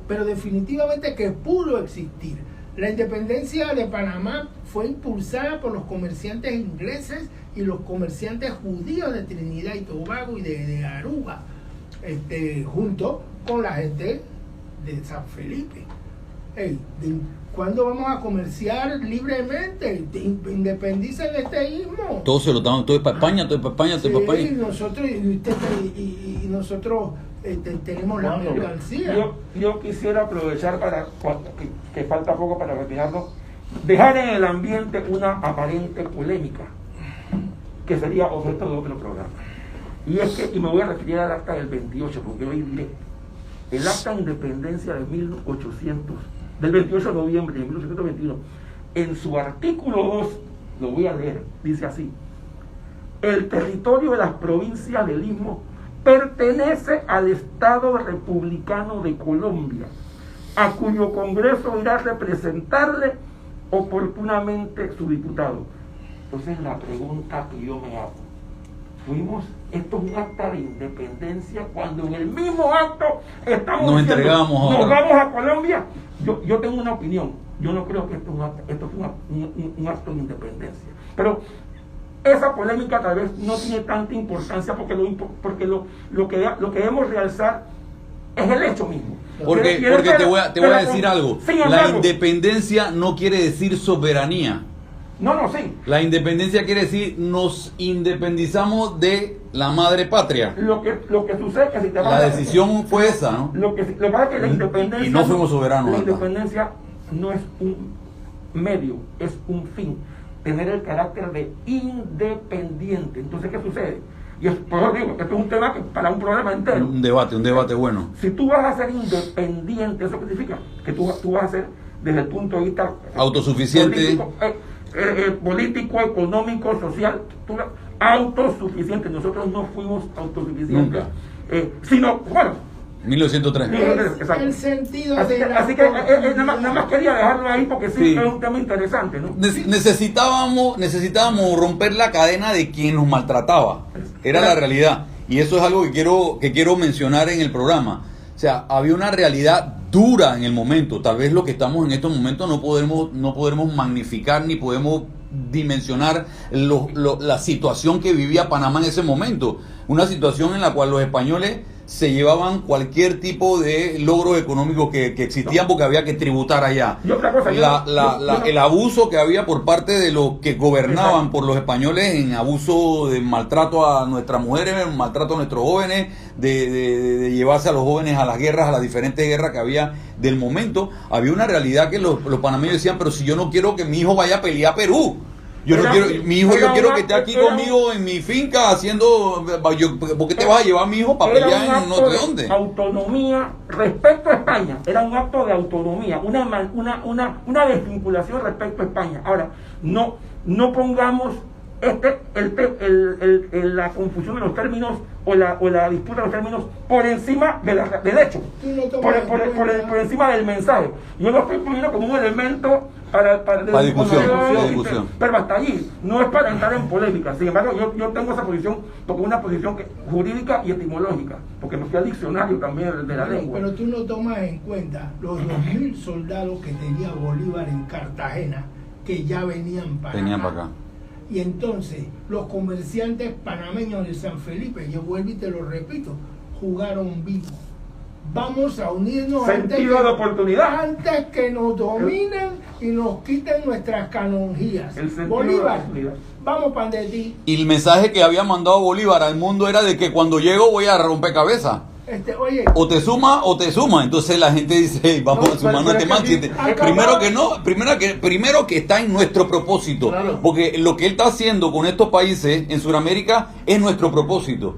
Pero definitivamente que pudo existir. La independencia de Panamá fue impulsada por los comerciantes ingleses y los comerciantes judíos de Trinidad y Tobago y de Aruba, junto con la gente de San Felipe. ¿Cuándo vamos a comerciar libremente? Independicen de este istmo. Todo se lo daban, todo es para España, todo es para España, todo es para España. Y nosotros tenemos la mercancía. Yo quisiera aprovechar que falta poco para retirarnos, dejar en el ambiente una aparente polémica que sería objeto de otro programa. Y es que, y me voy a referir al acta del 28, porque hoy diré, el acta de independencia del 28 de noviembre de 1821, en su artículo 2, lo voy a leer, dice así: el territorio de las provincias del Istmo pertenece al Estado Republicano de Colombia, a cuyo Congreso irá a representarle oportunamente su diputado. Entonces la pregunta que yo me hago, esto es un acta de independencia cuando en el mismo acto estamos nos entregamos nos vamos a Colombia. Yo tengo una opinión. yo no creo que esto es un acto de independencia. Pero esa polémica tal vez no tiene tanta importancia porque lo que debemos realzar es el hecho mismo. Porque te voy a decir algo. La independencia no quiere decir soberanía. No, sí. La independencia quiere decir nos independizamos de la madre patria. Lo que sucede es que si te la decisión fue esa, ¿no? Lo que pasa es que la independencia... Y no fuimos soberanos. La independencia no es un medio, es un fin. Tener el carácter de independiente. Entonces, ¿qué sucede? Y por eso digo, esto es un tema que para un programa entero. Un debate bueno. Si tú vas a ser independiente, ¿eso qué significa? Que tú vas a ser, desde el punto de vista autosuficiente, político, económico, social, autosuficiente. Nosotros no fuimos autosuficientes. Nunca. Sino, bueno, 1903. El sentido así de así que nada más quería dejarlo ahí porque sí es un tema interesante, ¿no? Necesitábamos romper la cadena de quien nos maltrataba. Era la realidad. Y eso es algo que quiero mencionar en el programa. O sea, había una realidad dura en el momento. Tal vez lo que estamos en estos momentos no podemos magnificar ni podemos dimensionar la situación que vivía Panamá en ese momento. Una situación en la cual los españoles se llevaban cualquier tipo de logros económicos que existían porque había que tributar allá. Y otra cosa, el abuso que había por parte de los que gobernaban por los españoles en abuso de maltrato a nuestras mujeres, maltrato a nuestros jóvenes, de llevarse a los jóvenes a las guerras, a las diferentes guerras que había del momento. Había una realidad que los panameños decían, pero si yo no quiero que mi hijo vaya a pelear a Perú. Yo quiero que esté aquí conmigo en mi finca haciendo. ¿Por qué te vas a llevar a mi hijo para pelear en no sé dónde? Autonomía respecto a España. Era un acto de autonomía, una desvinculación respecto a España. Ahora, no pongamos la confusión de los términos o la disputa de los términos por encima del hecho, por encima del mensaje. Yo lo estoy poniendo como un elemento para discusión. Pero hasta allí, no es para entrar en polémica. Sin embargo, yo tengo esa posición porque es una posición jurídica y etimológica, porque me fui al diccionario también de la lengua. Pero tú no tomas en cuenta los 2.000 soldados que tenía Bolívar en Cartagena, que ya venían para acá. Y entonces los comerciantes panameños de San Felipe, yo vuelvo y te lo repito, jugaron vivo. Vamos a unirnos sentido de oportunidad antes que nos dominen y nos quiten nuestras canonjías. Bolívar, vamos para de ti. Y el mensaje que había mandado Bolívar al mundo era de que cuando llego voy a romper cabeza. Oye, o te suma. Entonces la gente dice, hey, vamos a sumarnos a este man. Primero que está en nuestro propósito. Claro. Porque lo que él está haciendo con estos países en Sudamérica es nuestro propósito.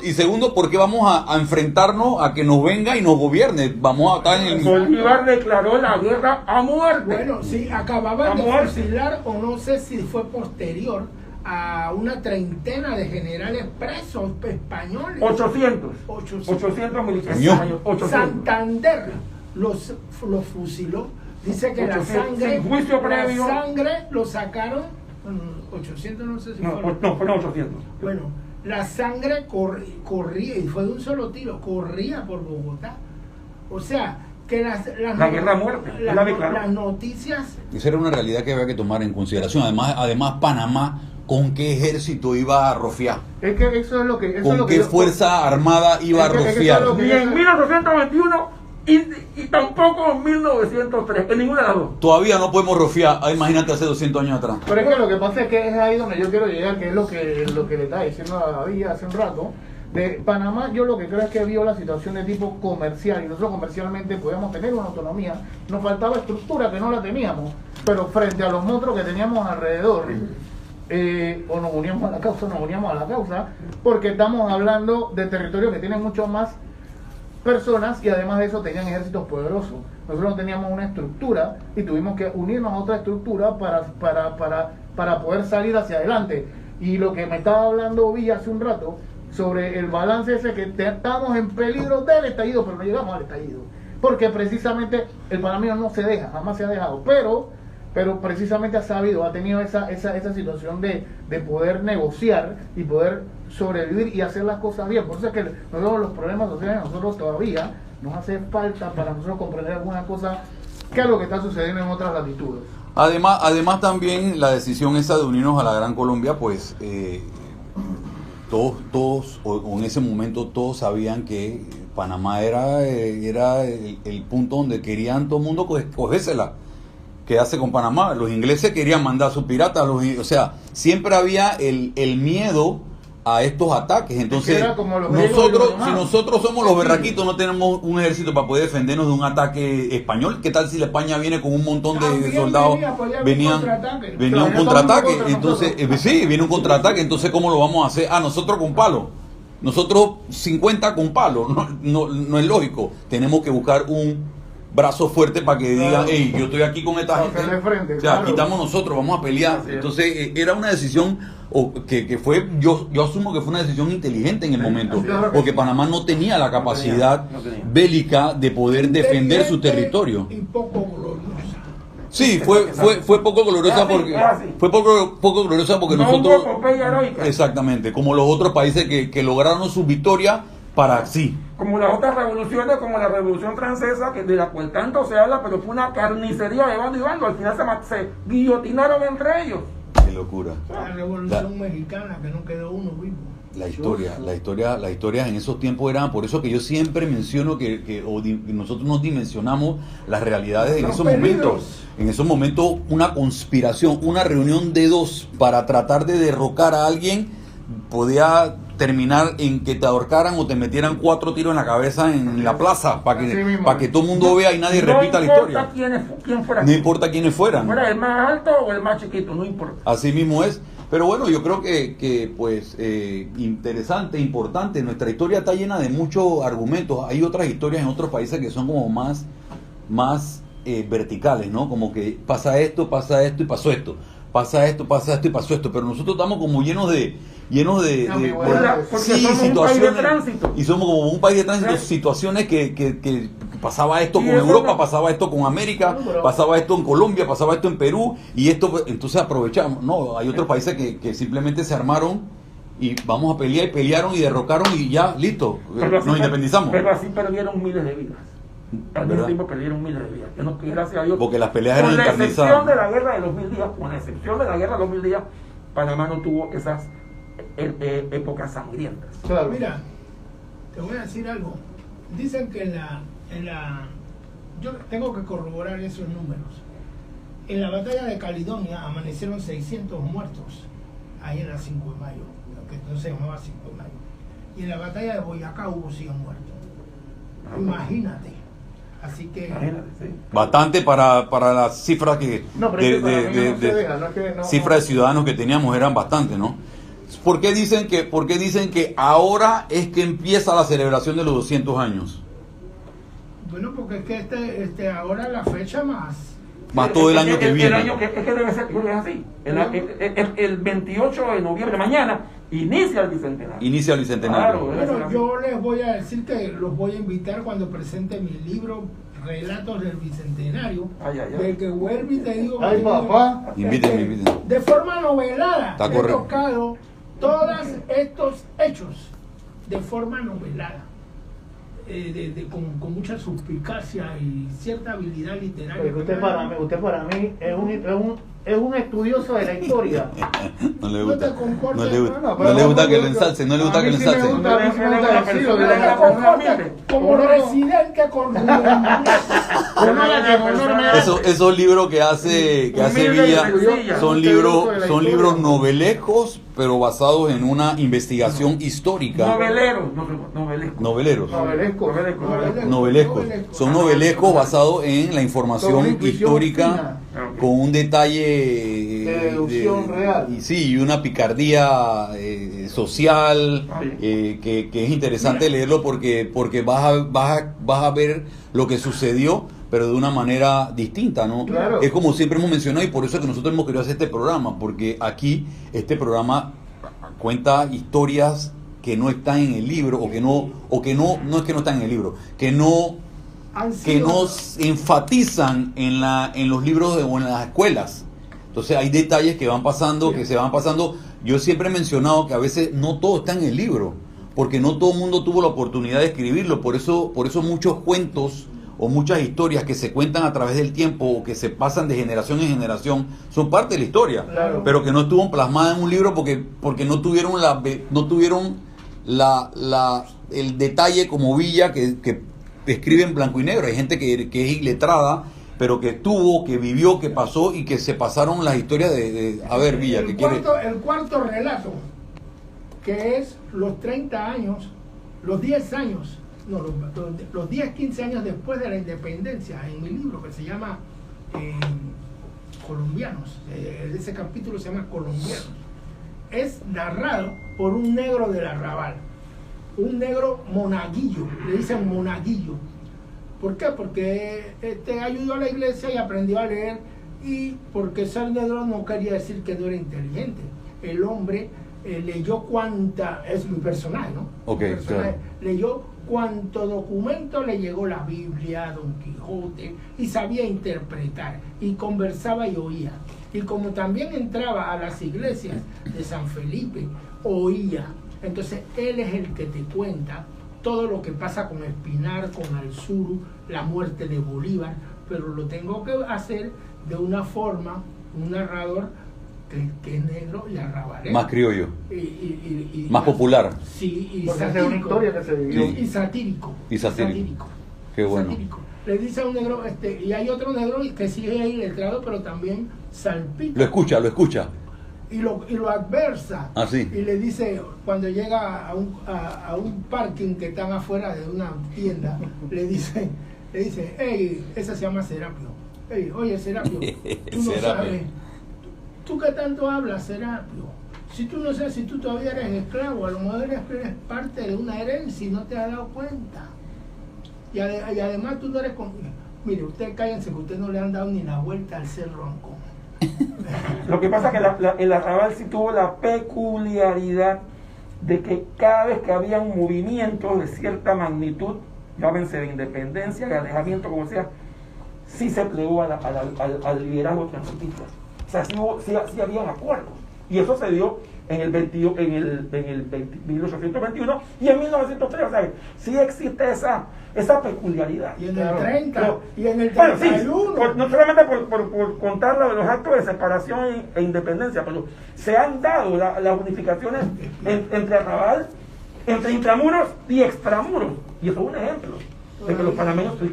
Y segundo, porque vamos a enfrentarnos a que nos venga y nos gobierne. Vamos a estar en el... Bolívar declaró la guerra a muerte. Bueno, sí, acababan de fusilar, o no sé si fue posterior, a una treintena de generales presos españoles. 800 militares. 800. Santander los fusiló. Dice que 800, la sangre lo sacaron. 800 no sé si fueron. No, fueron 800. Bueno, la sangre corría, y fue de un solo tiro, corría por Bogotá. O sea, que la guerra a muerte, las noticias. Esa era una realidad que había que tomar en consideración. Además Panamá, ¿con qué ejército iba a rofear? Es que eso es lo que... ¿Con qué fuerza armada iba a rofear? Ni en 1821 y tampoco en 1903, en ninguna de las dos. Todavía no podemos rofear, imagínate hace 200 años atrás. Pero es que lo que pasa es que es ahí donde yo quiero llegar, que es lo que le estaba diciendo a David hace un rato. De Panamá, yo lo que creo es que vio la situación de tipo comercial, y nosotros comercialmente podíamos tener una autonomía. Nos faltaba estructura, que no la teníamos, pero frente a los monstruos que teníamos alrededor, o nos uníamos a la causa, porque estamos hablando de territorios que tienen mucho más personas y además de eso tenían ejércitos poderosos. Nosotros no teníamos una estructura y tuvimos que unirnos a otra estructura para poder salir hacia adelante. Y lo que me estaba hablando Villa hace un rato sobre el balance ese, que estamos en peligro del estallido, pero no llegamos al estallido, porque precisamente el panameño no se deja, jamás se ha dejado, pero precisamente ha tenido esa situación de poder negociar y poder sobrevivir y hacer las cosas bien. Por eso es que nosotros los problemas sociales, nosotros todavía nos hace falta para nosotros comprender algunas cosas qué es lo que está sucediendo en otras latitudes. Además también la decisión esa de unirnos a la Gran Colombia, pues todos o en ese momento todos sabían que Panamá era el punto donde querían todo el mundo cogérsela, quedarse con Panamá. Los ingleses querían mandar a sus piratas, o sea, siempre había el miedo a estos ataques. Entonces, si nosotros somos los berraquitos, no tenemos un ejército para poder defendernos de un ataque español. ¿Qué tal si la España viene con un montón de soldados? Venía un contraataque. Entonces, sí, viene un contraataque. Entonces, ¿cómo lo vamos a hacer? Nosotros con palo. Nosotros 50 con palo. No es lógico. Tenemos que buscar un brazo fuerte para que digan, hey, yo estoy aquí con esta gente. O sea, quitamos nosotros, vamos a pelear. Entonces, era una decisión que fue, yo asumo que fue una decisión inteligente en el momento, porque Panamá no tenía la capacidad bélica de poder defender su territorio. Y poco gloriosa. Sí, fue poco gloriosa poco gloriosa porque nosotros, exactamente, como los otros países que lograron su victoria para sí. Como las otras revoluciones, como la Revolución Francesa, de la cual tanto se habla, pero fue una carnicería de bando y bando. Al final se guillotinaron entre ellos. Qué locura. La Revolución Mexicana, que no quedó uno vivo. La historia en esos tiempos eran, por eso que yo siempre menciono que nosotros no dimensionamos las realidades en esos momentos. En esos momentos, una conspiración, una reunión de dos para tratar de derrocar a alguien podía terminar en que te ahorcaran o te metieran 4 tiros en la cabeza en la plaza para que todo el mundo vea y nadie repita la historia. Quién fuera. No importa quiénes fueran. Fuera el más alto o el más chiquito, no importa. Así mismo es. Pero bueno, yo creo que pues interesante, importante. Nuestra historia está llena de muchos argumentos. Hay otras historias en otros países que son como más verticales, ¿no? Como que pasa esto y pasó esto. Pasa esto y pasó esto. Pero nosotros estamos como llenos de situaciones. Y somos como un país de tránsito, situaciones que pasaba esto con Europa, pasaba esto con América, pasaba esto en Colombia, pasaba esto en Perú, y esto, entonces aprovechamos. No, hay otros países que simplemente se armaron y vamos a pelear, y pelearon y derrocaron y ya, listo, nos independizamos. Pero así perdieron miles de vidas. Al mismo tiempo perdieron miles de vidas. Que gracias a Dios, porque las peleas eran encarnizadas. Con la excepción de la guerra de los 1000 días, Panamá no tuvo esas épocas sangrientas. Claro. Mira, te voy a decir algo. Dicen que yo tengo que corroborar esos números. En la batalla de Caledonia amanecieron 600 muertos, ahí en la 5 de mayo, que entonces se llamaba 5 de mayo. Y en la batalla de Boyacá hubo 100 muertos. Imagínate. Así que sí. Bastante para las cifras cifras de ciudadanos que teníamos, eran bastante, ¿no? ¿Por qué dicen que ahora es que empieza la celebración de los 200 años? Bueno, porque es que ahora la fecha más todo el año que viene. Es que debe ser así. El 28 de noviembre, mañana, inicia el bicentenario. Claro, bueno, yo les voy a decir que los voy a invitar cuando presente mi libro Relatos del Bicentenario, de que vuelvo y te digo, Invíteme. De forma novelada Está he correcto. tocado todos estos hechos de forma novelada, con mucha suspicacia y cierta habilidad literaria. Usted para mí es un estudioso de la historia. No le gusta que lo ensalce, como residente con esos libros que hace Villa son libros novelescos, pero basados en una investigación histórica. Novelescos. Son novelescos basados en la información histórica, con un detalle de deducción real. Y una picardía social, que es interesante leerlo porque vas a ver lo que sucedió, pero de una manera distinta, ¿no? Claro. Es como siempre hemos mencionado, y por eso es que nosotros hemos querido hacer este programa, porque aquí este programa cuenta historias que no están en el libro, no es que no están en el libro, que no enfatizan en los libros o en las escuelas. Entonces hay detalles que van pasando, que se van pasando. Yo siempre he mencionado que a veces no todo está en el libro, porque no todo el mundo tuvo la oportunidad de escribirlo. Por eso muchos cuentos o muchas historias que se cuentan a través del tiempo o que se pasan de generación en generación son parte de la historia, Claro. pero que no estuvo plasmada en un libro porque no tuvieron el detalle como Villa que escribe en blanco y negro. Hay gente que es iletrada, pero que estuvo, que vivió, que pasó y que se pasaron las historias a ver, Villa, ¿qué quiere? El cuarto relato, que es los 30 años, los 10 años, no, los 10, 15 años después de la independencia, en mi libro que se llama Colombianos, ese capítulo se llama Colombianos, es narrado por un negro del arrabal, un negro monaguillo, le dicen monaguillo. ¿Por qué? Porque ayudó a la iglesia y aprendió a leer, y porque ser negro no quería decir que no era inteligente. El hombre leyó es mi personaje, ¿no? Ok, Mi personaje, claro. leyó cuánto documento le llegó la Biblia, Don Quijote, y sabía interpretar, y conversaba y oía. Y como también entraba a las iglesias de San Felipe, oía. Entonces él es el que te cuenta todo lo que pasa con Espinar, con Alzuru, la muerte de Bolívar, pero lo tengo que hacer de una forma, un narrador que es negro y arrabalero. Más criollo, Y más popular. Sí, y Porque esa es una historia que se vivió. Y satírico. Y satírico. Qué bueno. Satírico. Le dice a un negro, y hay otro negro que sigue ahí letrado, pero también salpita. Lo escucha. Y lo adversa. Ah, sí. Y le dice, cuando llega a un parking que están afuera de una tienda, le dice, hey, esa se llama Serapio. Hey, oye, Serapio, tú no Serapio. sabes. ¿Tú qué tanto hablas, Serapio? Si tú no sabes, si tú todavía eres esclavo, a lo mejor eres parte de una herencia y no te has dado cuenta. Y además tú no eres... Mire, ustedes cállense que ustedes no le han dado ni la vuelta al Cerro Ancón. Lo que pasa es que el arrabal sí tuvo la peculiaridad de que cada vez que había un movimiento de cierta magnitud, llámense de independencia, de alejamiento, como sea, sí se plegó al liderazgo transitista. O sea, sí habían acuerdos. Y eso se dio en el 1821 y en 1903. O sea, sí existe esa peculiaridad. Y en el 30, Pero, y en el bueno, 31. sí, no solamente por contar los actos de separación e independencia, pero se han dado las unificaciones entre arrabal, entre intramuros y extramuros. Y eso es un ejemplo de que los panameños se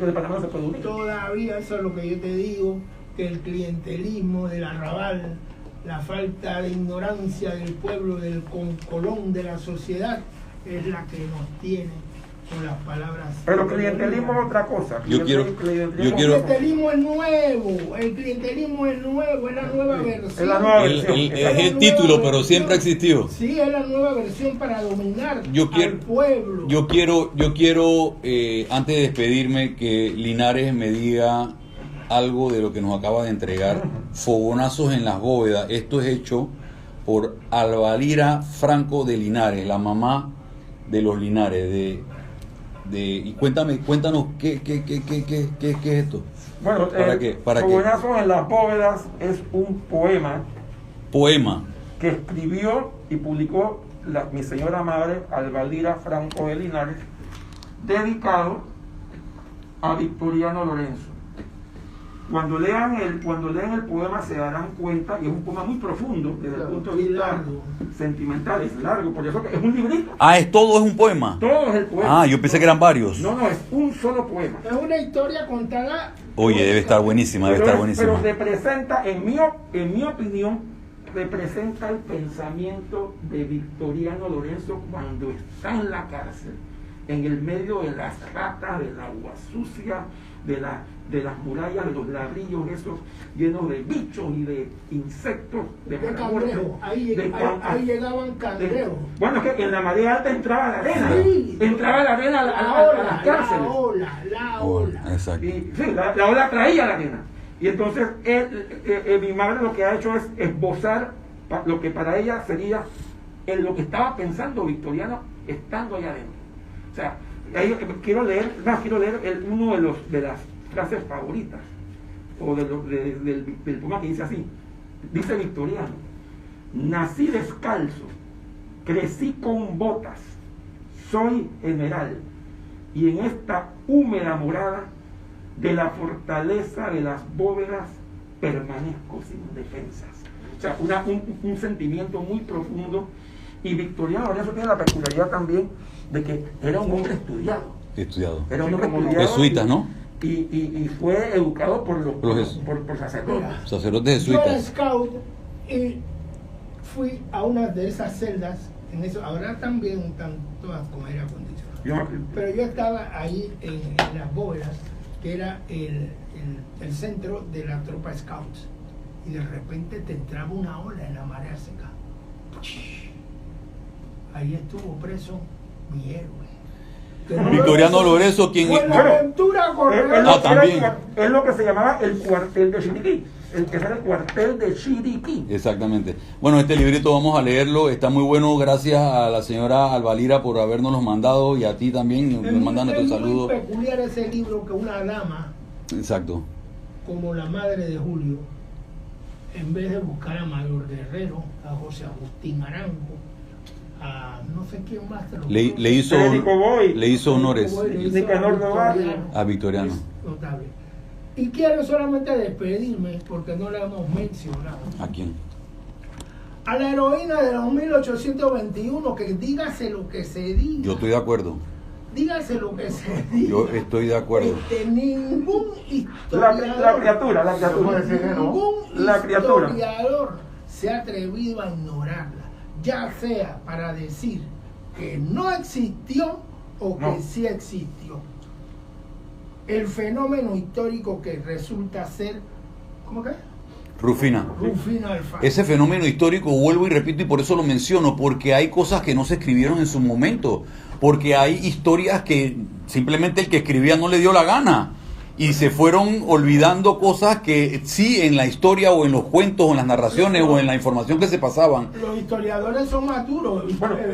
pueden unir. Todavía, eso es lo que yo te digo, que el clientelismo del arrabal, la falta de ignorancia del pueblo, del colón de la sociedad, es la que nos tiene con las palabras. Pero clientelismo es otra cosa. Yo quiero- El clientelismo es nuevo, es la nueva versión. Es la nueva versión. Es el título, pero siempre ha existido. Sí, es la nueva versión para dominar Yo quiero- al pueblo. Yo quiero antes de despedirme, que Linares me diga algo de lo que nos acaba de entregar. Fogonazos en las bóvedas. Esto es hecho por Alvalira Franco de Linares, la mamá de los Linares. Y cuéntanos qué es esto. Bueno, ¿Para qué? Fogonazos en las bóvedas es un Poema. que escribió y publicó mi señora madre, Alvalira Franco de Linares, dedicado a Victoriano Lorenzo. Cuando lean el poema se darán cuenta que es un poema muy profundo desde el punto de vista largo. sentimental, es largo, por eso que es un librito. Todo es un poema. Todo es el poema. Yo pensé que eran varios. No, es un solo poema. Es una historia contada. Oye, debe estar buenísima, Pero representa, en mi opinión, representa el pensamiento de Victoriano Lorenzo cuando está en la cárcel, en el medio de las ratas, del agua sucia, de las murallas, de los ladrillos esos llenos de bichos y de insectos, de mala muerte, Cangrejo. Ahí llegaban cangrejos. Bueno, es que en la marea alta entraba la arena. Sí. Entraba la arena a las cárceles. La ola. Exacto. Y, sí, la ola traía la arena. Y entonces mi madre lo que ha hecho es esbozar lo que para ella sería lo que estaba pensando Victoriano estando allá adentro. O sea, ahí quiero leer uno de las frases favoritas o del poema que dice así. Dice Victoriano: nací descalzo, crecí con botas, soy general, y en esta húmeda morada de la fortaleza de las bóvedas permanezco sin defensas. O sea, un sentimiento muy profundo. Y Victoriano Lorenzo tiene la peculiaridad también de que era un hombre estudiado. Era un hombre estudiado. Jesuitas, ¿no? Y fue educado por sacerdotes. Sacerdotes Yo era jesuitas. scout y fui a una de esas celdas. En eso, ahora también están todas con aire acondicionado. Pero yo estaba ahí en las bóvedas, que era el centro de la tropa scouts. Y de repente te entraba una ola en la marea seca. Ahí estuvo preso mi héroe. Victoriano Lorenzo, quien Buenaventura Correa. también. Es lo que se llamaba el cuartel de Chiriquí. Ese era el cuartel de Chiriquí. Exactamente. Bueno, este librito vamos a leerlo, está muy bueno, gracias a la señora Alvalira por habernos mandado y a ti también, nos mandan nuestros saludos. Es muy peculiar ese libro que una dama, Exacto. como la madre de Julio, en vez de buscar a Mayor Guerrero, a José Agustín Arango, a no sé quién más, Le hizo honores a Victoriano. Es notable. Y quiero solamente despedirme porque no la hemos mencionado. ¿A quién? A la heroína de los 1821, que dígase lo que se diga. Yo estoy de acuerdo. Dígase lo que se diga. Yo estoy de acuerdo. Ningún historiador. La criatura. Ningún La criatura. historiador se ha atrevido a ignorarla, ya sea para decir que no existió o que sí existió. El fenómeno histórico que resulta ser, ¿cómo que? Rufina Alfaro. Ese fenómeno histórico, vuelvo y repito, y por eso lo menciono, porque hay cosas que no se escribieron en su momento, porque hay historias que simplemente el que escribía no le dio la gana, y se fueron olvidando cosas que sí en la historia o en los cuentos o en las narraciones o en la información que se pasaban. Los historiadores son más duros.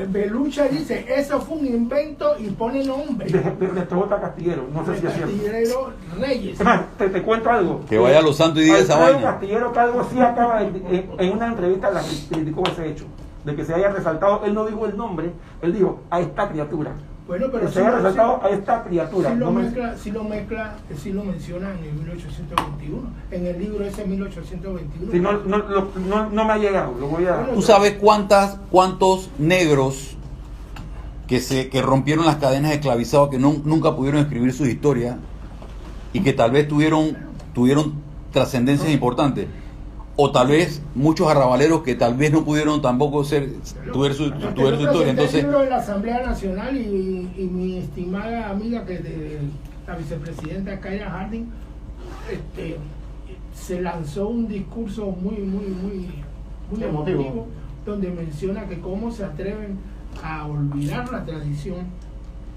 Belucha dice, eso fue un invento y pone nombre. De J. Castillero, no sé si es cierto. Castillero Reyes. Te cuento algo. Que vaya a Los Santos y diga esa vaina. Castillero Calvo sí acaba en una entrevista la criticó ese hecho, de que se haya resaltado, él no dijo el nombre, él dijo a esta criatura. Bueno, pero se haya resaltado a esta criatura. Si lo menciona en el 1821, en el libro ese 1821. Si no me ha llegado, lo voy a... ¿Tú sabes cuántos negros que rompieron las cadenas de esclavizado, que nunca pudieron escribir sus historias y que tal vez tuvieron trascendencias importantes? O tal vez muchos arrabaleros que tal vez no pudieron tampoco tuver su historia. Entonces, el libro de la Asamblea Nacional y mi estimada amiga la vicepresidenta Kyra Harding se lanzó un discurso muy emotivo, donde menciona que cómo se atreven a olvidar la tradición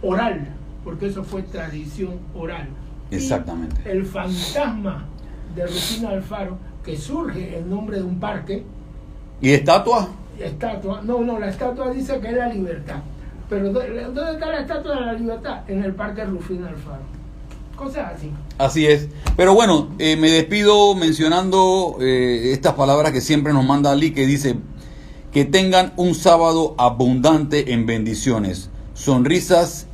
oral, porque eso fue tradición oral. Exactamente. Y el fantasma de Rufina Alfaro, que surge en nombre de un parque. ¿Y estatua? No, la estatua dice que es la libertad. Pero ¿dónde está la estatua de la libertad? En el parque Rufina Alfaro. Cosas así. Así es. Pero bueno, me despido mencionando estas palabras que siempre nos manda Ali, que dice: que tengan un sábado abundante en bendiciones, sonrisas,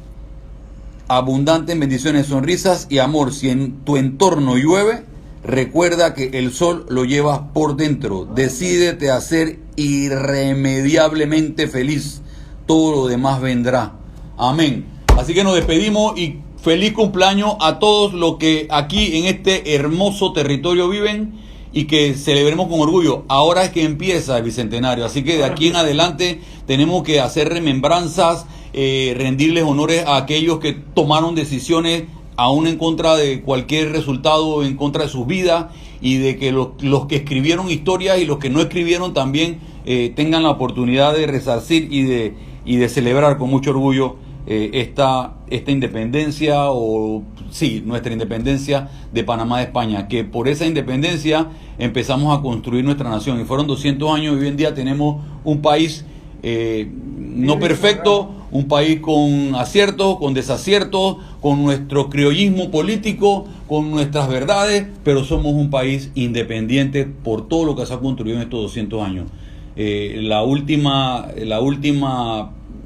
abundante en bendiciones, sonrisas y amor. Si en tu entorno llueve, recuerda que el sol lo llevas por dentro. Decídete a ser irremediablemente feliz. Todo lo demás vendrá. Amén. Así que nos despedimos y feliz cumpleaños a todos los que aquí en este hermoso territorio viven y que celebremos con orgullo. Ahora es que empieza el bicentenario, así que de aquí en adelante tenemos que hacer remembranzas, rendirles honores a aquellos que tomaron decisiones aún en contra de cualquier resultado, en contra de sus vidas, y de que los que escribieron historias y los que no escribieron también tengan la oportunidad de resarcir y de celebrar con mucho orgullo esta independencia, nuestra independencia de Panamá de España, que por esa independencia empezamos a construir nuestra nación, y fueron 200 años, y hoy en día tenemos un país no perfecto, un país con aciertos, con desaciertos, con nuestro criollismo político, con nuestras verdades, pero somos un país independiente por todo lo que se ha construido en estos 200 años. La última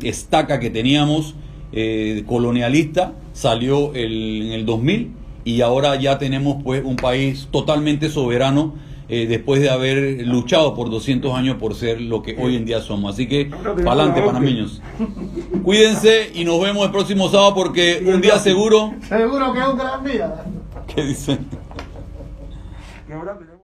estaca que teníamos colonialista salió en el 2000, y ahora ya tenemos pues un país totalmente soberano después de haber luchado por 200 años por ser lo que hoy en día somos. Así que, para adelante, panameños. Cuídense y nos vemos el próximo sábado porque un día seguro... Seguro que es un gran día. ¿Qué dicen?